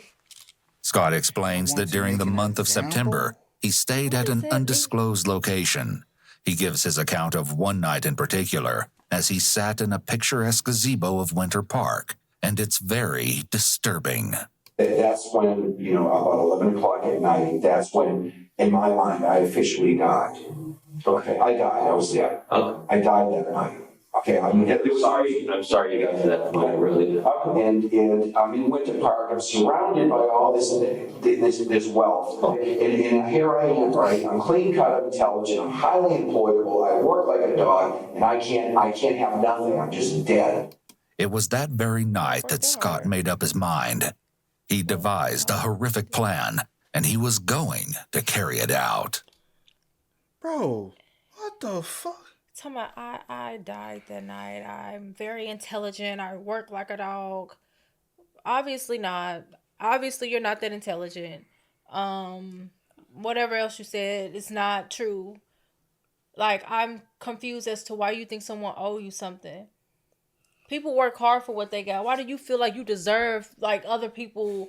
Scott explains that during the month of September, he stayed at an undisclosed location. He gives his account of one night in particular, as he sat in a picturesque gazebo of Winter Park, and it's very disturbing. That's when, about 11 o'clock at night, that's when, in my mind, I officially died. Okay, I died. I was there. I died that night. Okay, I'm I'm sorry you got to that point, really. and I'm in Winter Park. I'm surrounded by all this wealth, and here I am, right? I'm clean cut, I'm intelligent, I'm highly employable. I work like a dog, and I can't have nothing. I'm just dead. It was that very night that Scott made up his mind. He devised a horrific plan, and he was going to carry it out. Bro, what the fuck? Talking about I died that night. I'm very intelligent. I work like a dog. Obviously not. Obviously you're not that intelligent. Whatever else you said is not true. Like, I'm confused as to why you think someone owe you something. People work hard for what they got. Why do you feel like you deserve like other people?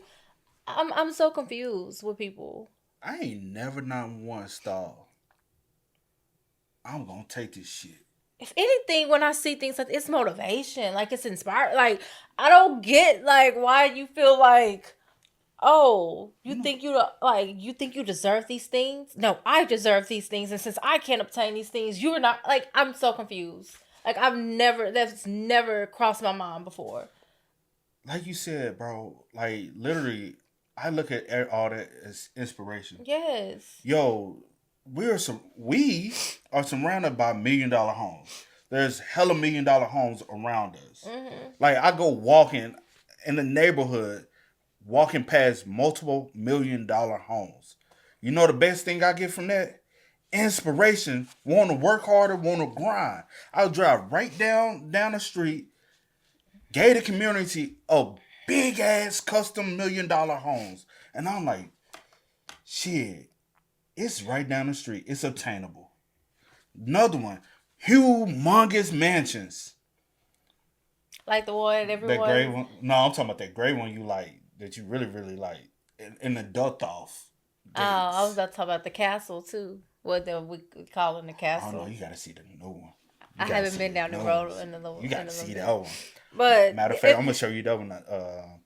I'm so confused with people. I ain't never not once thought I'm gonna take this shit. If anything, when I see things like it's motivation, like it's inspired. Like, I don't get like why you feel like, oh, you think you deserve these things? No, I deserve these things, and since I can't obtain these things, you're not. Like, I'm so confused. Like, that's never crossed my mind before. Like you said, bro, like literally, I look at all that as inspiration. Yes. Yo, we are surrounded by $1 million homes. There's hella $1 million homes around us. Mm-hmm. Like, I go walking in the neighborhood, walking past multiple $1 million homes. You know the best thing I get from that? Inspiration. Want to work harder, want to grind. I'll drive right down the street, gated community of big ass custom $1 million homes. And I'm like, shit, it's right down the street. It's obtainable. Another one, humongous mansions. Like the one everyone. That gray one. No, I'm talking about that gray one you like, that you really, really like. In the ducked off. Oh, I was about to talk about the castle too. What we calling the castle. Oh no, you gotta see the new one. I haven't been down the road in the You gotta see that one. But matter of fact, I'm gonna show you that one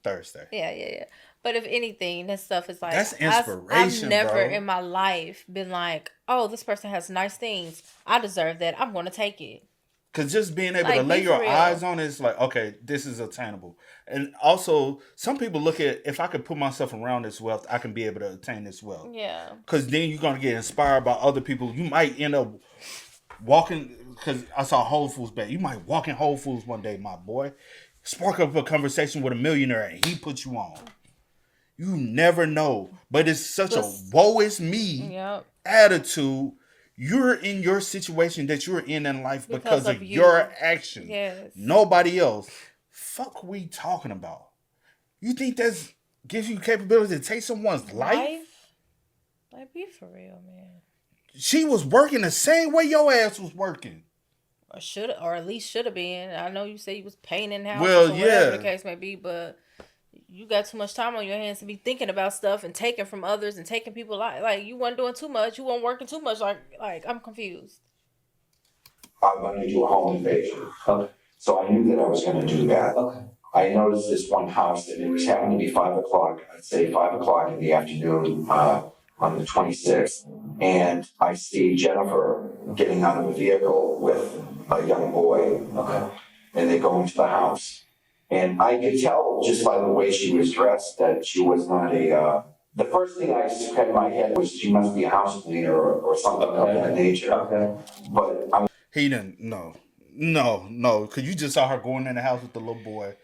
Thursday. Yeah. But if anything, this stuff is like, that's inspiration. I've never bro. in my life been like, oh, this person has nice things. I deserve that. I'm gonna take it. Cause just being able to lay your eyes on it, it's like, okay, this is attainable. And also, some people look at, if I could put myself around this wealth, I can be able to attain this wealth. Yeah. Cause then you're gonna get inspired by other people. You might end up walking. Cause I saw Whole Foods back. You might walk in Whole Foods one day, my boy. Spark up a conversation with a millionaire, and he put you on. You never know, but it's such a woe is me attitude. You're in your situation that you're in life because of your action. Yes. Nobody else. Fuck we talking about? You think that's gives you capability to take someone's life? Like, be for real, man. She was working the same way your ass was working. Or at least should have been. I know you say you was painting houses or whatever the case may be, but you got too much time on your hands to be thinking about stuff and taking from others and taking people like you weren't doing too much. You weren't working too much. Like I'm confused. I'm going to do a home invasion. So I knew that I was going to do that. Okay. I noticed this one house, and it was happening to be 5 o'clock. I'd say 5 o'clock in the afternoon on the 26th, and I see Jennifer getting out of a vehicle with a young boy. Okay. And they go into the house. And I could tell just by the way she was dressed that she was not the first thing I had in my head was she must be a house cleaner or something of that nature. Okay. But he didn't, no. Because you just saw her going in the house with the little boy.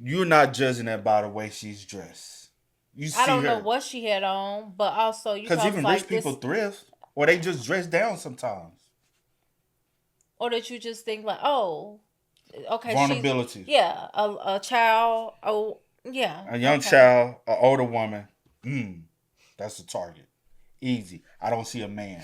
You're not judging that by the way she's dressed. You see I don't know what she had on, but also you because even rich people thrift, or they just dress down sometimes. Or that you just think like, oh, okay, vulnerability. A child. Oh, yeah. A young child, an older woman. That's the target. Easy. I don't see a man.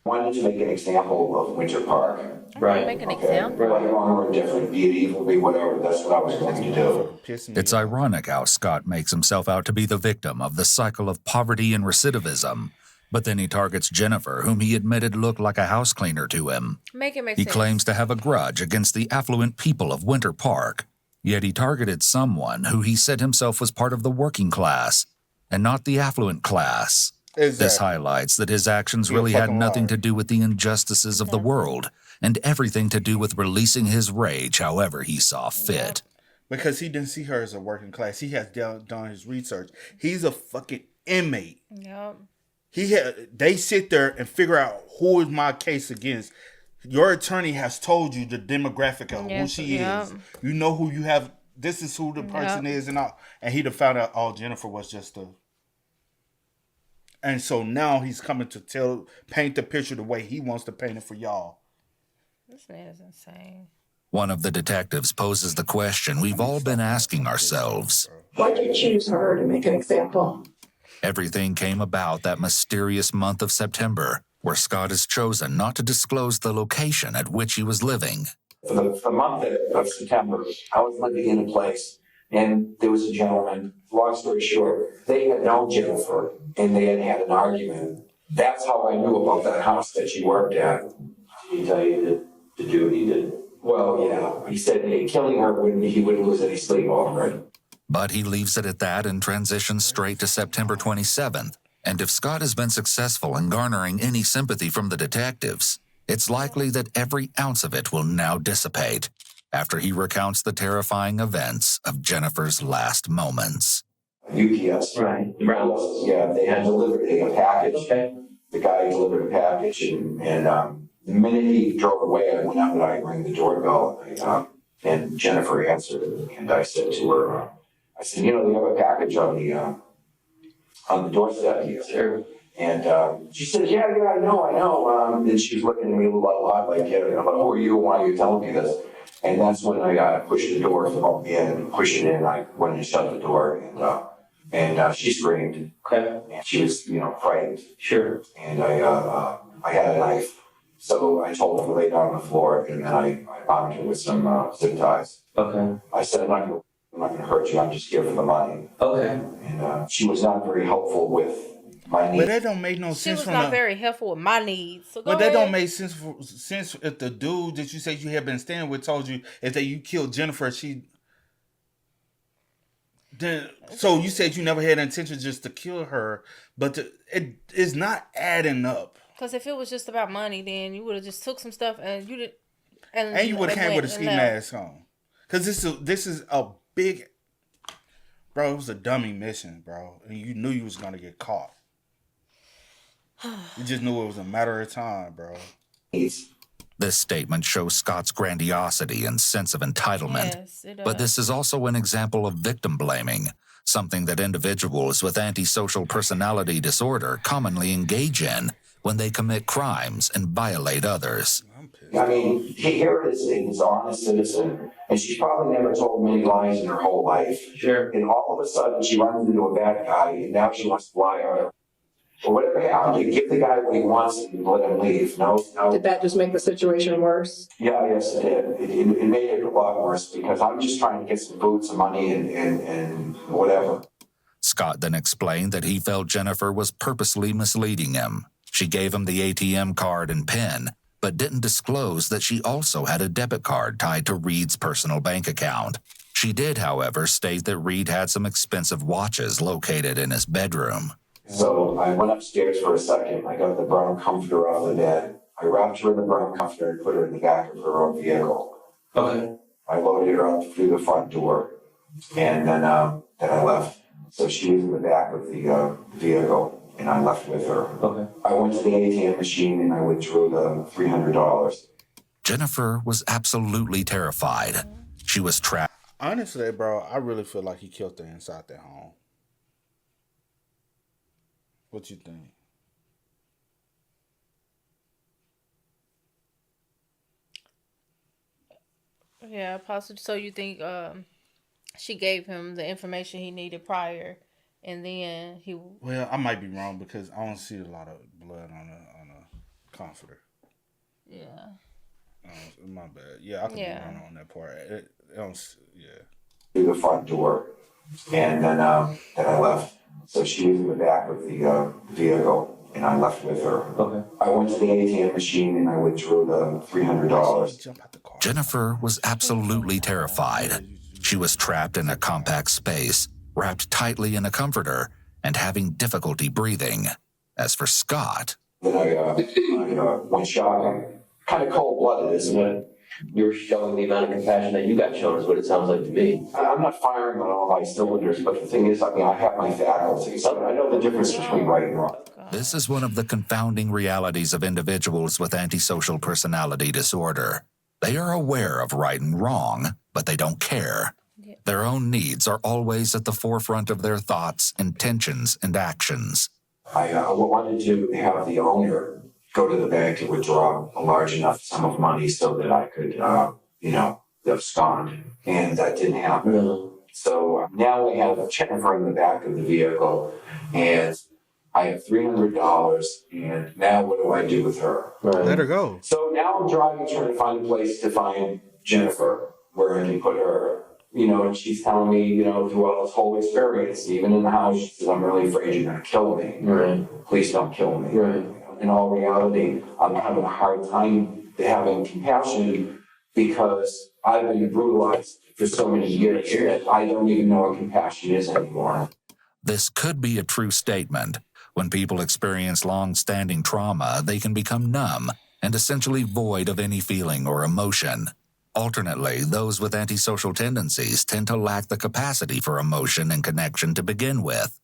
I wanted to make an example of Winter Park. Right. Make an example. Right, wrong, or different. Be it evil, be whatever. That's what I was going to do. It's ironic how Scott makes himself out to be the victim of the cycle of poverty and recidivism. But then he targets Jennifer, whom he admitted looked like a house cleaner to him. Make it make sense. He claims to have a grudge against the affluent people of Winter Park, yet he targeted someone who he said himself was part of the working class and not the affluent class. This highlights that his actions really had nothing to do with the injustices of the world and everything to do with releasing his rage however he saw fit. Because he didn't see her as a working class. He has done his research. He's a fucking inmate. Yep. They sit there and figure out who is my case against. Your attorney has told you the demographic of who she is. You know who you have. This is who the person is, and all. And he'd have found out, oh, Jennifer was just a. And so now he's coming to paint the picture the way he wants to paint it for y'all. This man is insane. One of the detectives poses the question we've all been asking ourselves. Why'd you choose her to make an example? Everything came about that mysterious month of September, where Scott has chosen not to disclose the location at which he was living. For the month of September, I was living in a place, and there was a gentleman. Long story short, they had known Jennifer, and they had had an argument. That's how I knew about that house that she worked at. Did he tell you to do what he did? Well, yeah. He said, hey, killing her, he wouldn't lose any sleep over it. But he leaves it at that and transitions straight to September 27th. And if Scott has been successful in garnering any sympathy from the detectives, it's likely that every ounce of it will now dissipate after he recounts the terrifying events of Jennifer's last moments. UPS. Right. Yeah, they had delivered a package. Okay. The guy delivered a package, and the minute he drove away, I went out and I rang the doorbell, and Jennifer answered it, and I said to her, I said, you have a package on the doorstep here. And she said, yeah, I know. And she was looking at me a little odd, like, who are you? Why are you telling me this? And that's when I pushed the door in, pushed it in. I went and shut the door, and she screamed. Okay. And she was, frightened. Sure. And I had a knife. So I told her to lay down on the floor, and then I bound her with some zip ties. Okay. I said, I'm not going to hurt you. I'm just here for the money. Okay. And she was not very helpful with my needs. But that don't make no sense. She was not very helpful with my needs. So but that don't make sense if the dude that you said you had been staying with told you if that you killed Jennifer, so you said you never had intention just to kill her, but it is not adding up. Because if it was just about money, then you would have just took some stuff and you did, and you would have came with a ski mask on. Because this is a big, bro. It was a dummy mission, bro, and you knew you was gonna get caught. You just knew it was a matter of time, bro. This statement shows Scott's grandiosity and sense of entitlement. Yes, it does. But this is also an example of victim blaming, something that individuals with antisocial personality disorder commonly engage in when they commit crimes and violate others. I mean, here is an honest citizen, and she's probably never told many lies in her whole life. Sure. And all of a sudden, she runs into a bad guy, and now she wants to lie on her. Well, whatever happened, you give the guy what he wants and let him leave. No. Did that just make the situation worse? Yeah, yes, it did. It made it a lot worse because I'm just trying to get some food, some money, and whatever. Scott then explained that he felt Jennifer was purposely misleading him. She gave him the ATM card and PIN, but didn't disclose that she also had a debit card tied to Reed's personal bank account. She did, however, state that Reed had some expensive watches located in his bedroom. So I went upstairs for a second. I got the brown comforter off the bed. I wrapped her in the brown comforter and put her in the back of her own vehicle. Okay. I loaded her up through the front door, and then I left. So she was in the back of the vehicle, and I left with her. Okay. I went to the ATM machine and I withdrew the $300. Jennifer was absolutely terrified. She was trapped. Honestly, bro, I really feel like he killed her inside their home. What you think? Yeah, possibly. So you think she gave him the information he needed prior, and then he... Well, I might be wrong because I don't see a lot of blood on a comforter. Yeah. My bad. Yeah, I could be wrong on that part. Through the front door, and then I left. So she was in the back of the vehicle, and I left with her. Okay. I went to the ATM machine and I withdrew the $300. Jennifer was absolutely terrified. She was trapped in a compact space, wrapped tightly in a comforter, and having difficulty breathing. As for Scott, Then I went shopping. Kind of cold-blooded, isn't it? You're showing the amount of compassion that you got shown is what it sounds like to me. I'm not firing on all my cylinders, but the thing is, I mean, I have my faculties, so I know the difference between right and wrong. this is one of the confounding realities of individuals with antisocial personality disorder. They are aware of right and wrong, but they don't care. Their own needs are always at the forefront of their thoughts, intentions, and actions. I wanted to have the owner go to the bank and withdraw a large enough sum of money so that I could, abscond. And that didn't happen. So now I have Jennifer in the back of the vehicle, and I have $300. And now what do I do with her? Let her go. So now I'm driving, trying to find a place to find Jennifer, where I can put her. And she's telling me, throughout this whole experience, even in the house, she says, I'm really afraid you're going to kill me. Right. Please don't kill me. Right. In all reality, I'm having a hard time having compassion because I've been brutalized for so many years that I don't even know what compassion is anymore. This could be a true statement. When people experience long-standing trauma, they can become numb and essentially void of any feeling or emotion. Alternately, those with antisocial tendencies tend to lack the capacity for emotion and connection to begin with,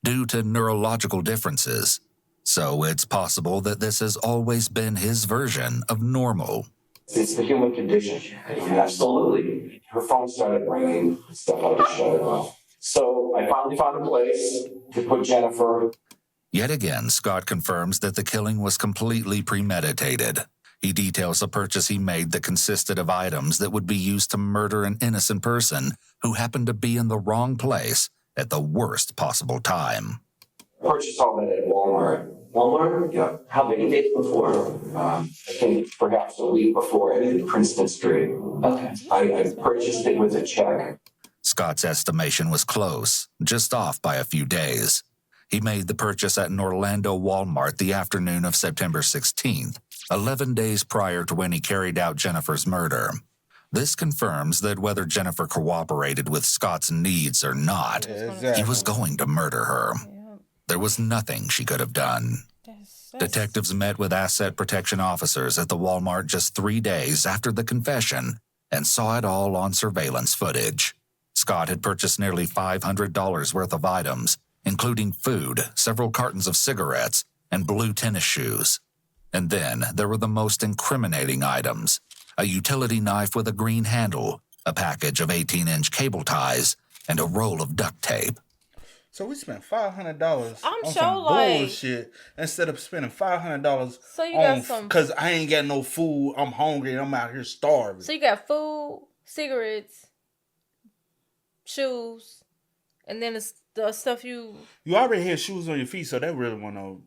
due to neurological differences. So it's possible that this has always been his version of normal. It's the human condition. Absolutely. Her phone started ringing, stuff I just shut it off. So I finally found a place to put Jennifer. Yet again, Scott confirms that the killing was completely premeditated. He details a purchase he made that consisted of items that would be used to murder an innocent person who happened to be in the wrong place at the worst possible time. Purchased all that at Walmart. Walmart? Yeah. How many days before? I think perhaps a week before in Princeton Street. Okay. I purchased it with a check. Scott's estimation was close, just off by a few days. He made the purchase at an Orlando Walmart the afternoon of September 16th, 11 days prior to when he carried out Jennifer's murder. This confirms that whether Jennifer cooperated with Scott's needs or not, he was going to murder her. There was nothing she could have done. Detectives met with asset protection officers at the Walmart just 3 days after the confession and saw it all on surveillance footage. Scott had purchased nearly $500 worth of items, including food, several cartons of cigarettes, and blue tennis shoes. And then there were the most incriminating items: a utility knife with a green handle, a package of 18-inch cable ties, and a roll of duct tape. So we spent $500 I'm on sure, some like- bullshit instead of spending $500 So you got on some- because I ain't got no food. I'm hungry and I'm out here starving. So you got food, cigarettes, shoes, and then it's the stuff you already had shoes on your feet, so that really won't no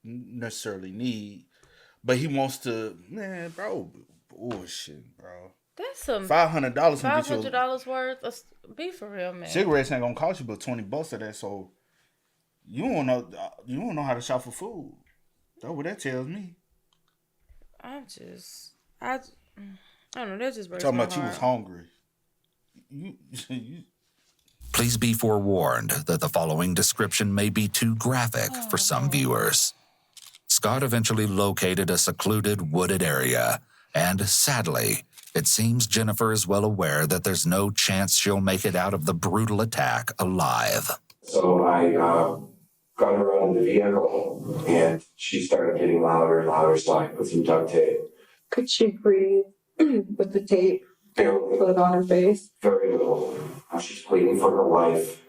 necessarily need. But he wants to, man, bro, bullshit, bro. That's some $500 $500 worth. Be for real, man. Cigarettes ain't gonna cost you but $20 of that, so you won't know how to shop for food. That's what that tells me. I don't know. That just breaks Talking my about you heart. was hungry. Please be forewarned that the following description may be too graphic for some viewers. Scott eventually located a secluded, wooded area, and sadly, it seems Jennifer is well aware that there's no chance she'll make it out of the brutal attack alive. So I got her out of the vehicle, and she started getting louder and louder, so I put some duct tape. Could she breathe with the tape Barely. put on her face? Very little. She's pleading for her life.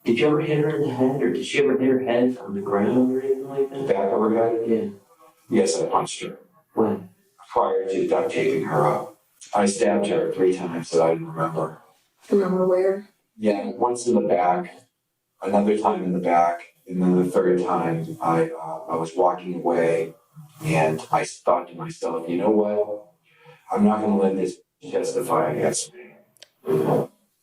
Did you ever hit her in the head, or did she ever hit her head on the ground or anything like that? Back of her head? Yeah. Yes, I punched her. When? Prior to duct taping her up. I stabbed her 3 times that I didn't remember. Remember where? Yeah, once in the back, another time in the back, and then the third time I was walking away, and I thought to myself, you know what? I'm not going to let this testify against me.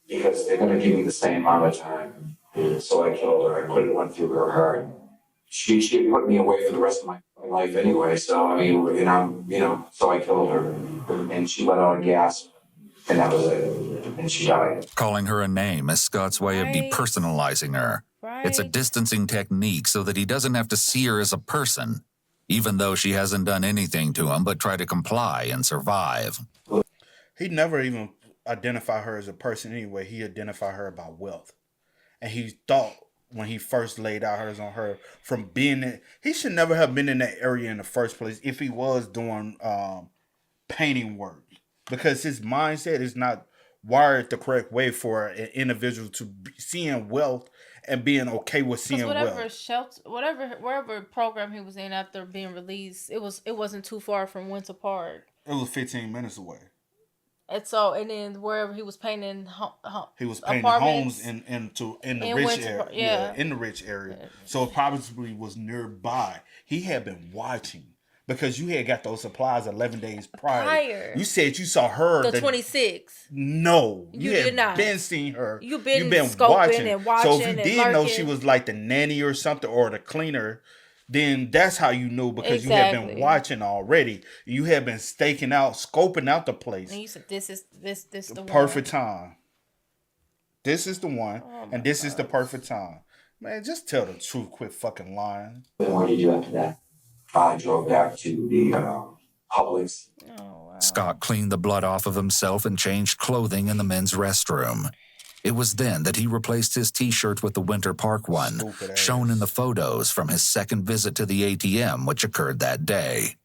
Because they're going to give me the same amount of time. So I killed her. I put one through her heart. She put me away for the rest of my life anyway. So, I mean, so I killed her. And she let out a gasp. And that was it. And she died. Calling her a name is Scott's way of Right. depersonalizing her. Right. It's a distancing technique so that he doesn't have to see her as a person, even though she hasn't done anything to him but try to comply and survive. He never even identified her as a person anyway. He identified her by wealth. And he thought when he first laid out hers on her from being in, he should never have been in that area in the first place if he was doing painting work. Because his mindset is not wired the correct way for an individual to be seeing wealth and being okay with seeing wealth. Wherever program he was in after being released, it wasn't too far from Winter Park. It was 15 minutes away. And so, and then wherever he was painting, he was painting homes in the rich area. Yeah, in the rich area. Yeah. So it probably was nearby. He had been watching because you had got those supplies 11 days prior. You said you saw her the 26th. No, you had did not. Been seeing her. You've been scoping and watching. So if you did know she was like the nanny or something or the cleaner, then that's how you knew because you had been watching already. You had been staking out, scoping out the place. And you said, "This is the perfect time. This is the one, and this is the perfect time." Man, just tell the truth. Quit fucking lying. Then what did you do after that? I drove back to the Publix. Oh, wow. Scott cleaned the blood off of himself and changed clothing in the men's restroom. It was then that he replaced his T-shirt with the Winter Park one, shown in the photos from his second visit to the ATM, which occurred that day.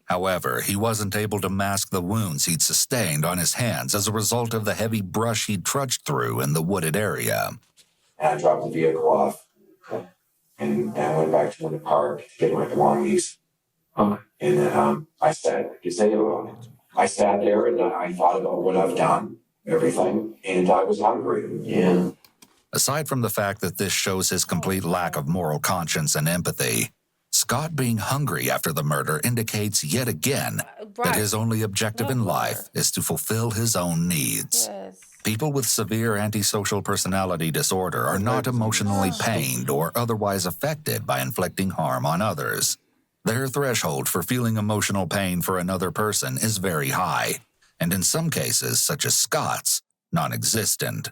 However, he wasn't able to mask the wounds he'd sustained on his hands as a result of the heavy brush he'd trudged through in the wooded area. And I dropped the vehicle off, and I went back to Winter Park to get my belongings. And then I sat there and I thought about what I've done. Everything, and I was hungry. Yeah. Aside from the fact that this shows his complete lack of moral conscience and empathy, Scott being hungry after the murder indicates yet again that his only objective in life is to fulfill his own needs. Yes. People with severe antisocial personality disorder are not emotionally pained or otherwise affected by inflicting harm on others. Their threshold for feeling emotional pain for another person is very high, and in some cases, such as Scott's, non-existent.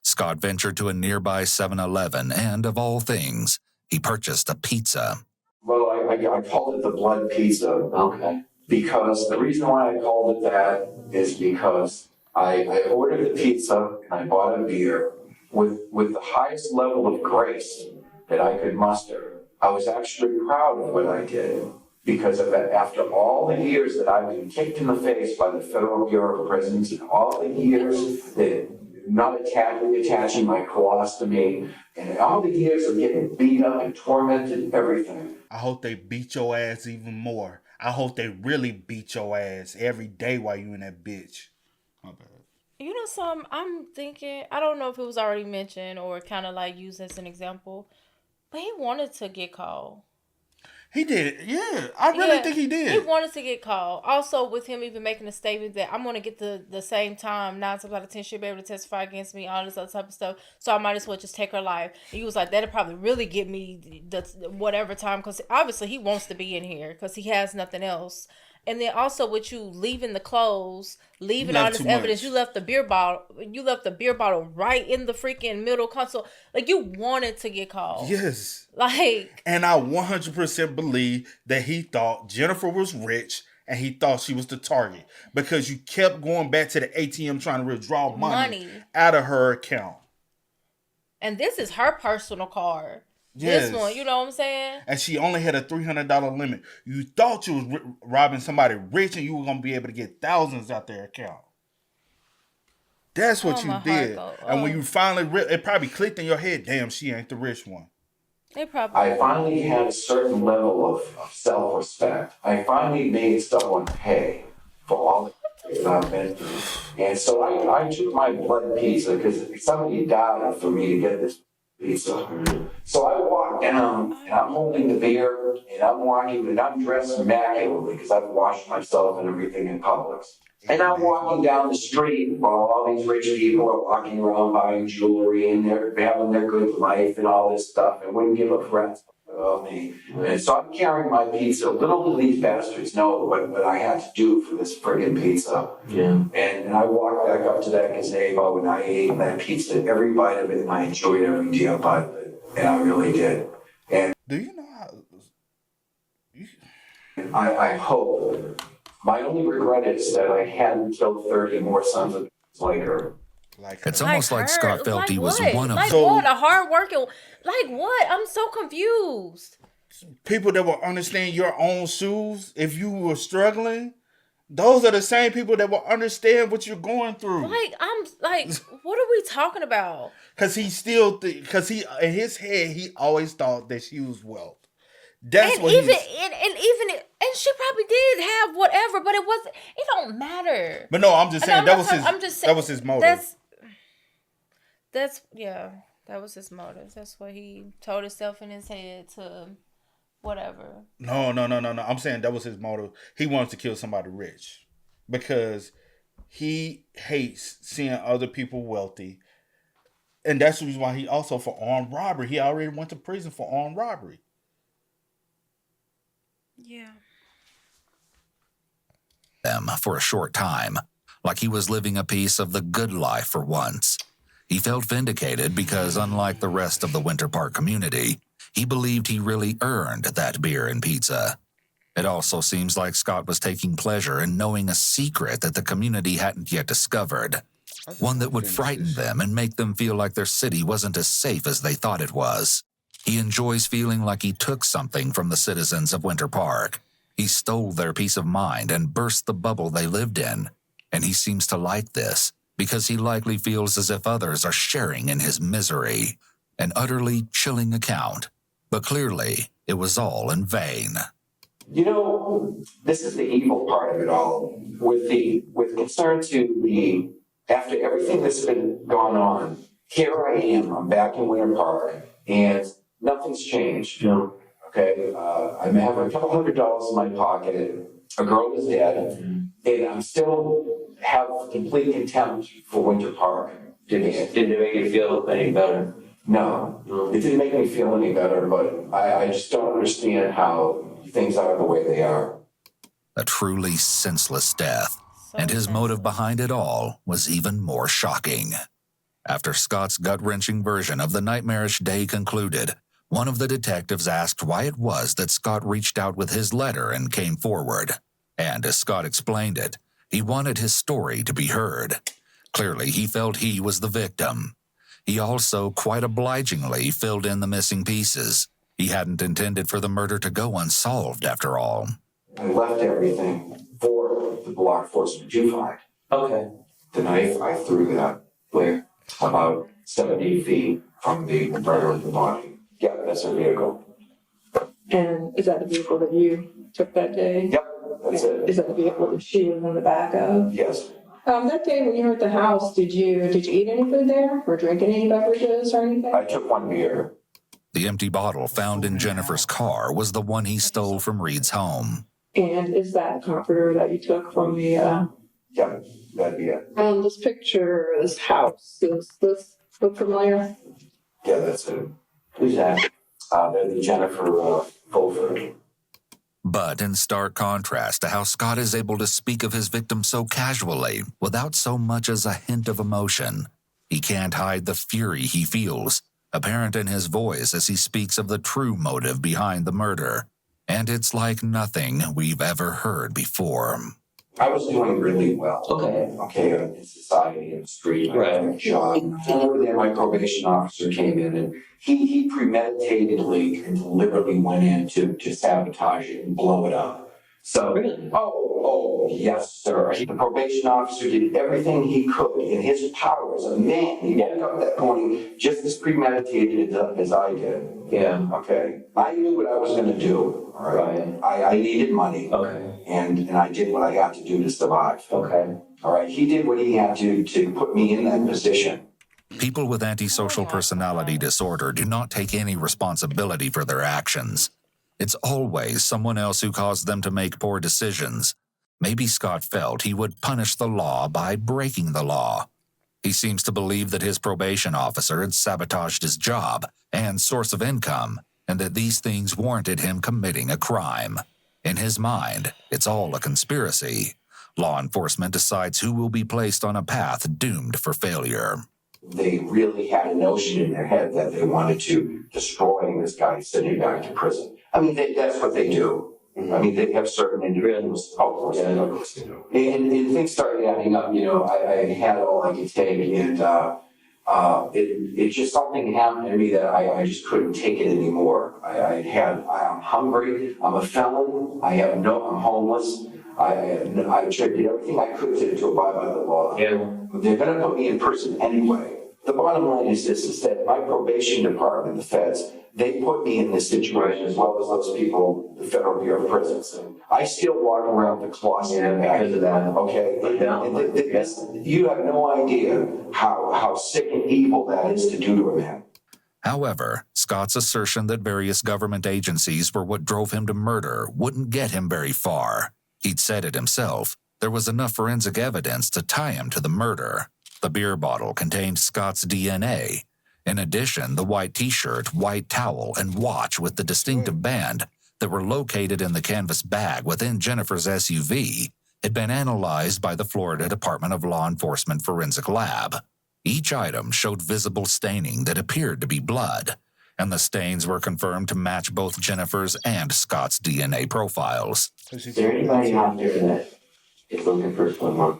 Scott ventured to a nearby 7-Eleven and, of all things, he purchased a pizza. Well, I called it the blood pizza. Okay. Because the reason why I called it that is because I ordered the pizza and I bought a beer with the highest level of grace that I could muster. I was actually proud of what I did. Because of that, after all the years that I've been kicked in the face by the Federal Bureau of Prisons, and all the years that not attaching my claws to me, and all the years of getting beat up and tormented and everything. I hope they beat your ass even more. I hope they really beat your ass every day while you in that bitch. My bad. You know something? I'm thinking, I don't know if it was already mentioned or kind of like used as an example, but he wanted to get called. He did, yeah. I really think he did. He wanted to get called. Also, with him even making a statement that I'm going to get the same time, 9 times out of 10, she'll be able to testify against me, all this other type of stuff. So I might as well just take her life. And he was like, that'll probably really get me the whatever time, because obviously he wants to be in here because he has nothing else. And then also with you leaving the clothes, leaving all this evidence, you left the beer bottle right in the freaking middle console. Like, you wanted to get called. Yes. Like, and I 100% believe that he thought Jennifer was rich and he thought she was the target because you kept going back to the ATM trying to withdraw money out of her account. And this is her personal card. Yes. This one, you know what I'm saying? And she only had a $300 limit. You thought you was robbing somebody rich and you were going to be able to get thousands out their account. That's what you did. And when you finally, it probably clicked in your head, damn, she ain't the rich one. I finally had a certain level of self-respect. I finally made someone pay for all the that I've been through. And so I took my blood pizza because somebody died for me to get this pizza. So I walk down and I'm holding the beer and I'm walking and I'm dressed immaculately because I've washed myself and everything in Publix. And I'm walking down the street while all these rich people are walking around buying jewelry and they're having their good life and all this stuff and wouldn't give a crap about me. And so I'm carrying my pizza. Little do these bastards know what I had to do for this friggin' pizza. Yeah. And I walked back up to that gazebo and I ate that pizza, every bite of it, and I enjoyed every damn bite of it. And I really did. And do you know how? I hope. My only regret is that I hadn't killed 30 more sons of like her. It's almost like Scott felt he was one of like them. what? A hard working, like what? I'm so confused. People that will understand your own shoes if you were struggling. Those are the same people that will understand what you're going through. Like, I'm like, what are we talking about? Because he still, because he in his head he always thought that she was wealth. That's and what even he's. and she probably did have whatever, but it wasn't. It don't matter. But no, I'm just saying that was his motive. That's that was his motive. That's what he told himself in his head to whatever. No. I'm saying that was his motive. He wants to kill somebody rich because he hates seeing other people wealthy. And that's the reason why he also for armed robbery. He already went to prison for armed robbery. Yeah. Them for a short time, like he was living a piece of the good life for once. He felt vindicated because, unlike the rest of the Winter Park community, he believed he really earned that beer and pizza. It also seems like Scott was taking pleasure in knowing a secret that the community hadn't yet discovered, one that would frighten them and make them feel like their city wasn't as safe as they thought it was. He enjoys feeling like he took something from the citizens of Winter Park. He stole their peace of mind and burst the bubble they lived in. And he seems to like this because he likely feels as if others are sharing in his misery. An utterly chilling account. But clearly, it was all in vain. You know, this is the evil part of it all. With concern to the, after everything that's been gone on, here I am, I'm back in Winter Park, and nothing's changed. No. Okay, I may have a couple $100 in my pocket. A girl is dead, and I'm still have complete contempt for Winter Park. Did it make you feel any better? No, it didn't make me feel any better, but I just don't understand how things are the way they are. A truly senseless death, and his motive behind it all was even more shocking. After Scott's gut-wrenching version of the nightmarish day concluded, one of the detectives asked why it was that Scott reached out with his letter and came forward. And as Scott explained it, he wanted his story to be heard. Clearly, he felt he was the victim. He also, quite obligingly, filled in the missing pieces. He hadn't intended for the murder to go unsolved, after all. I left everything for the law enforcement to find. Okay. The knife, I threw that where? About 70 feet from the murder of the body. Yeah, that's her vehicle. And is that the vehicle that you took that day? Yep, that's it. Is that the vehicle that she was in the back of? Yes. That day when you were at the house, did you eat any food there or drink any beverages or anything? I took one beer. The empty bottle found in Jennifer's car was the one he stole from Reed's home. And is that the comforter that you took from the, Yeah, that'd be it. this picture, this house, does this look familiar? Yeah, that's it. Who's that? That'd be Jennifer Fulford. But in stark contrast to how Scott is able to speak of his victim so casually, without so much as a hint of emotion, he can't hide the fury he feels, apparent in his voice as he speaks of the true motive behind the murder. And it's like nothing we've ever heard before. I was doing really well. Okay, in society, in the street, right. I had a job. And then my probation officer came in, and he premeditatedly and deliberately went in to sabotage it and blow it up. So, Really? Oh, yes, sir. The probation officer did everything he could in his power as a man. He woke up that morning just as premeditated as I did. Yeah. Okay. I knew what I was going to do. All right. I needed money. Okay. And I did what I had to do to survive. Okay. All right. He did what he had to put me in that position. People with antisocial personality disorder do not take any responsibility for their actions. It's always someone else who caused them to make poor decisions. Maybe Scott felt he would punish the law by breaking the law. He seems to believe that his probation officer had sabotaged his job and source of income, and that these things warranted him committing a crime. In his mind, it's all a conspiracy. Law enforcement decides who will be placed on a path doomed for failure. they really had a notion in their head that they wanted to destroy this guy and send him back to prison. I mean, that's what they do. I mean, they have certain individuals. Of course, they do. And things started adding up. You know, I had all I could take, and it just something happened to me that I just couldn't take it anymore. I'm hungry. I'm a felon. I'm homeless. I tried everything I could to abide by the law. Yeah. They're going to put me in prison anyway. The bottom line is this, is that my probation department, the feds, they put me in this situation as well as those people, the Federal Bureau of Prisons. I still walk around the closet because of that, okay? And you have no idea how sick and evil that is to do to a man. However, Scott's assertion that various government agencies were what drove him to murder wouldn't get him very far. He'd said it himself. There was enough forensic evidence to tie him to the murder. The beer bottle contained Scott's DNA. In addition, the white t-shirt, white towel, and watch with the distinctive band that were located in the canvas bag within Jennifer's SUV had been analyzed by the Florida Department of Law Enforcement Forensic Lab. Each item showed visible staining that appeared to be blood, and the stains were confirmed to match both Jennifer's and Scott's DNA profiles. Is there anybody out there that is looking for someone?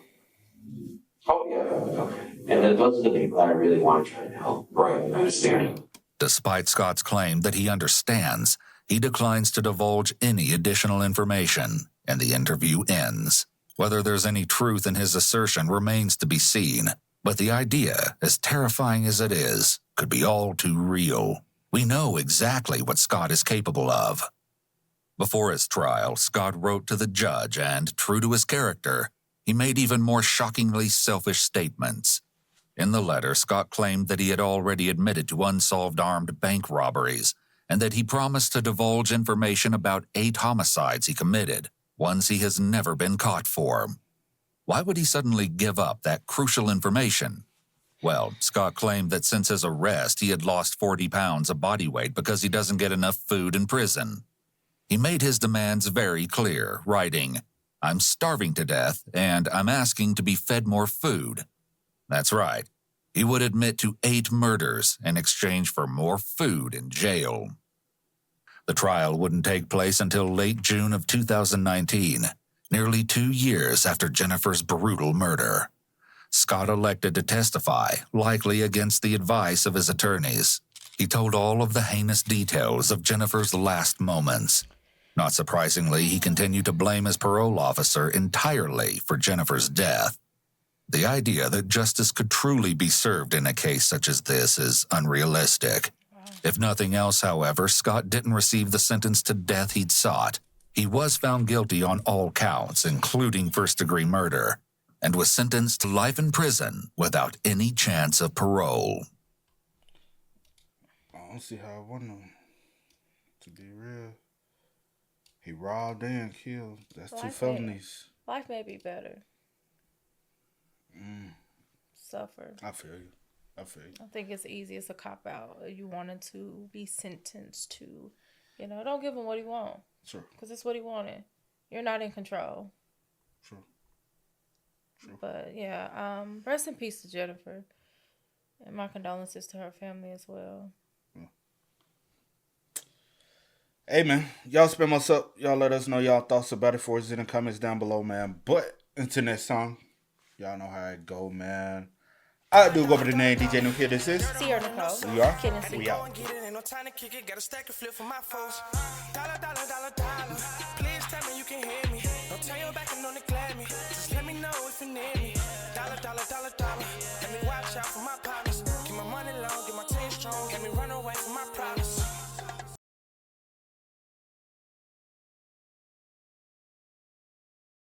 Oh, yeah. Okay. And those are the people that I really want to try to help. Right, I understand. Despite Scott's claim that he understands, he declines to divulge any additional information, and the interview ends. Whether there's any truth in his assertion remains to be seen, but the idea, as terrifying as it is, could be all too real. We know exactly what Scott is capable of. Before his trial, Scott wrote to the judge and, true to his character, he made even more shockingly selfish statements. In the letter, Scott claimed that he had already admitted to unsolved armed bank robberies and that he promised to divulge information about 8 homicides he committed, ones he has never been caught for. Why would he suddenly give up that crucial information? Well, Scott claimed that since his arrest, he had lost 40 pounds of body weight because he doesn't get enough food in prison. He made his demands very clear, writing, "I'm starving to death, and I'm asking to be fed more food." That's right. He would admit to 8 murders in exchange for more food in jail. The trial wouldn't take place until late June of 2019, nearly 2 years after Jennifer's brutal murder. Scott elected to testify, likely against the advice of his attorneys. He told all of the heinous details of Jennifer's last moments. Not surprisingly, he continued to blame his parole officer entirely for Jennifer's death. The idea that justice could truly be served in a case such as this is unrealistic. If nothing else, however, Scott didn't receive the sentence to death he'd sought. He was found guilty on all counts, including first-degree murder, and was sentenced to life in prison without any chance of parole. I don't see how I want him. To be real. He robbed and killed. That's 2 felonies. Life may be better. Suffer. I feel you. I think it's easy as a cop-out. You wanted to be sentenced to, don't give him what he wants. Sure. Because it's what he wanted. You're not in control. Sure. But, yeah, rest in peace to Jennifer. And my condolences to her family as well. Yeah. Hey, man. Y'all spam us up. Y'all let us know y'all thoughts about it for us in the comments down below, man. But until next time, y'all know how it go, man. I do go by the name DJ New here. This is Sierra Nicole. We are. Kid and C. We out. No time to kick it, got a stack of flip for my foes. Dollar. Please tell me you can hear me. Don't turn your back and don't neglect me. Just let me know if you need me. Dollar. Let me watch out for my partners. Keep my money low, get my team strong. Get me run away from